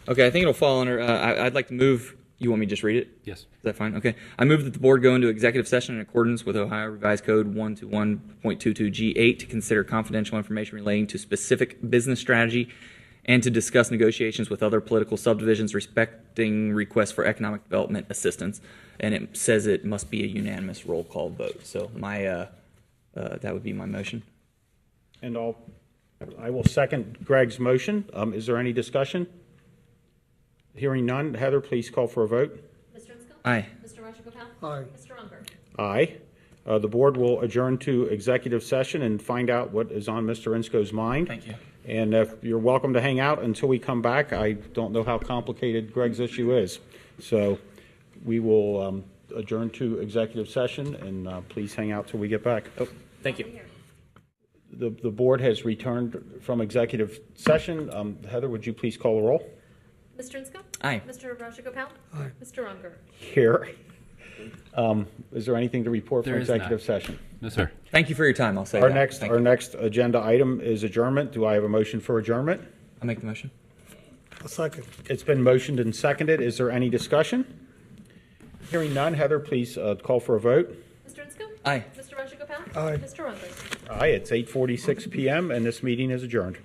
Okay, I think it'll fall under. I'd like to move. You want me to just read it? Yes. Is that fine? Okay. I move that the board go into executive session in accordance with Ohio Revised Code 121.22G8 to consider confidential information relating to specific business strategy and to discuss negotiations with other political subdivisions respecting requests for economic development assistance. And it says it must be a unanimous roll call vote. So my that would be my motion. And I'll I will second Greg's motion. Is there any discussion? Hearing none. Heather, please call for a vote. Mr. Inscoe? Aye. Mr. Rajagopal? Aye. Mr. Unger? Aye. The board will adjourn to executive session and find out what is on Mr. Inscoe's mind. Thank you. And if you're welcome to hang out until we come back. I don't know how complicated Greg's issue is. So we will adjourn to executive session, and please hang out till we get back. Oh, Thank you. the board has returned from executive session. Heather, would you please call the roll? Mr. Inscoe? Aye. Mr. Rajagopal? Aye. Mr. Unger? Here. Is there anything to report from There is executive not. session? No, sir. Thank you for your time. I'll say Our that. next, Thank our you. next agenda item is adjournment. Do I have a motion for adjournment? I'll make the motion. A second. It's been motioned and seconded. Is there any discussion? Hearing none. Heather, please call for a vote. Mr. Inscoe? Aye. Mr. Rajagopal? Aye. Mr. Unger? Aye, it's 8:46 PM, and this meeting is adjourned.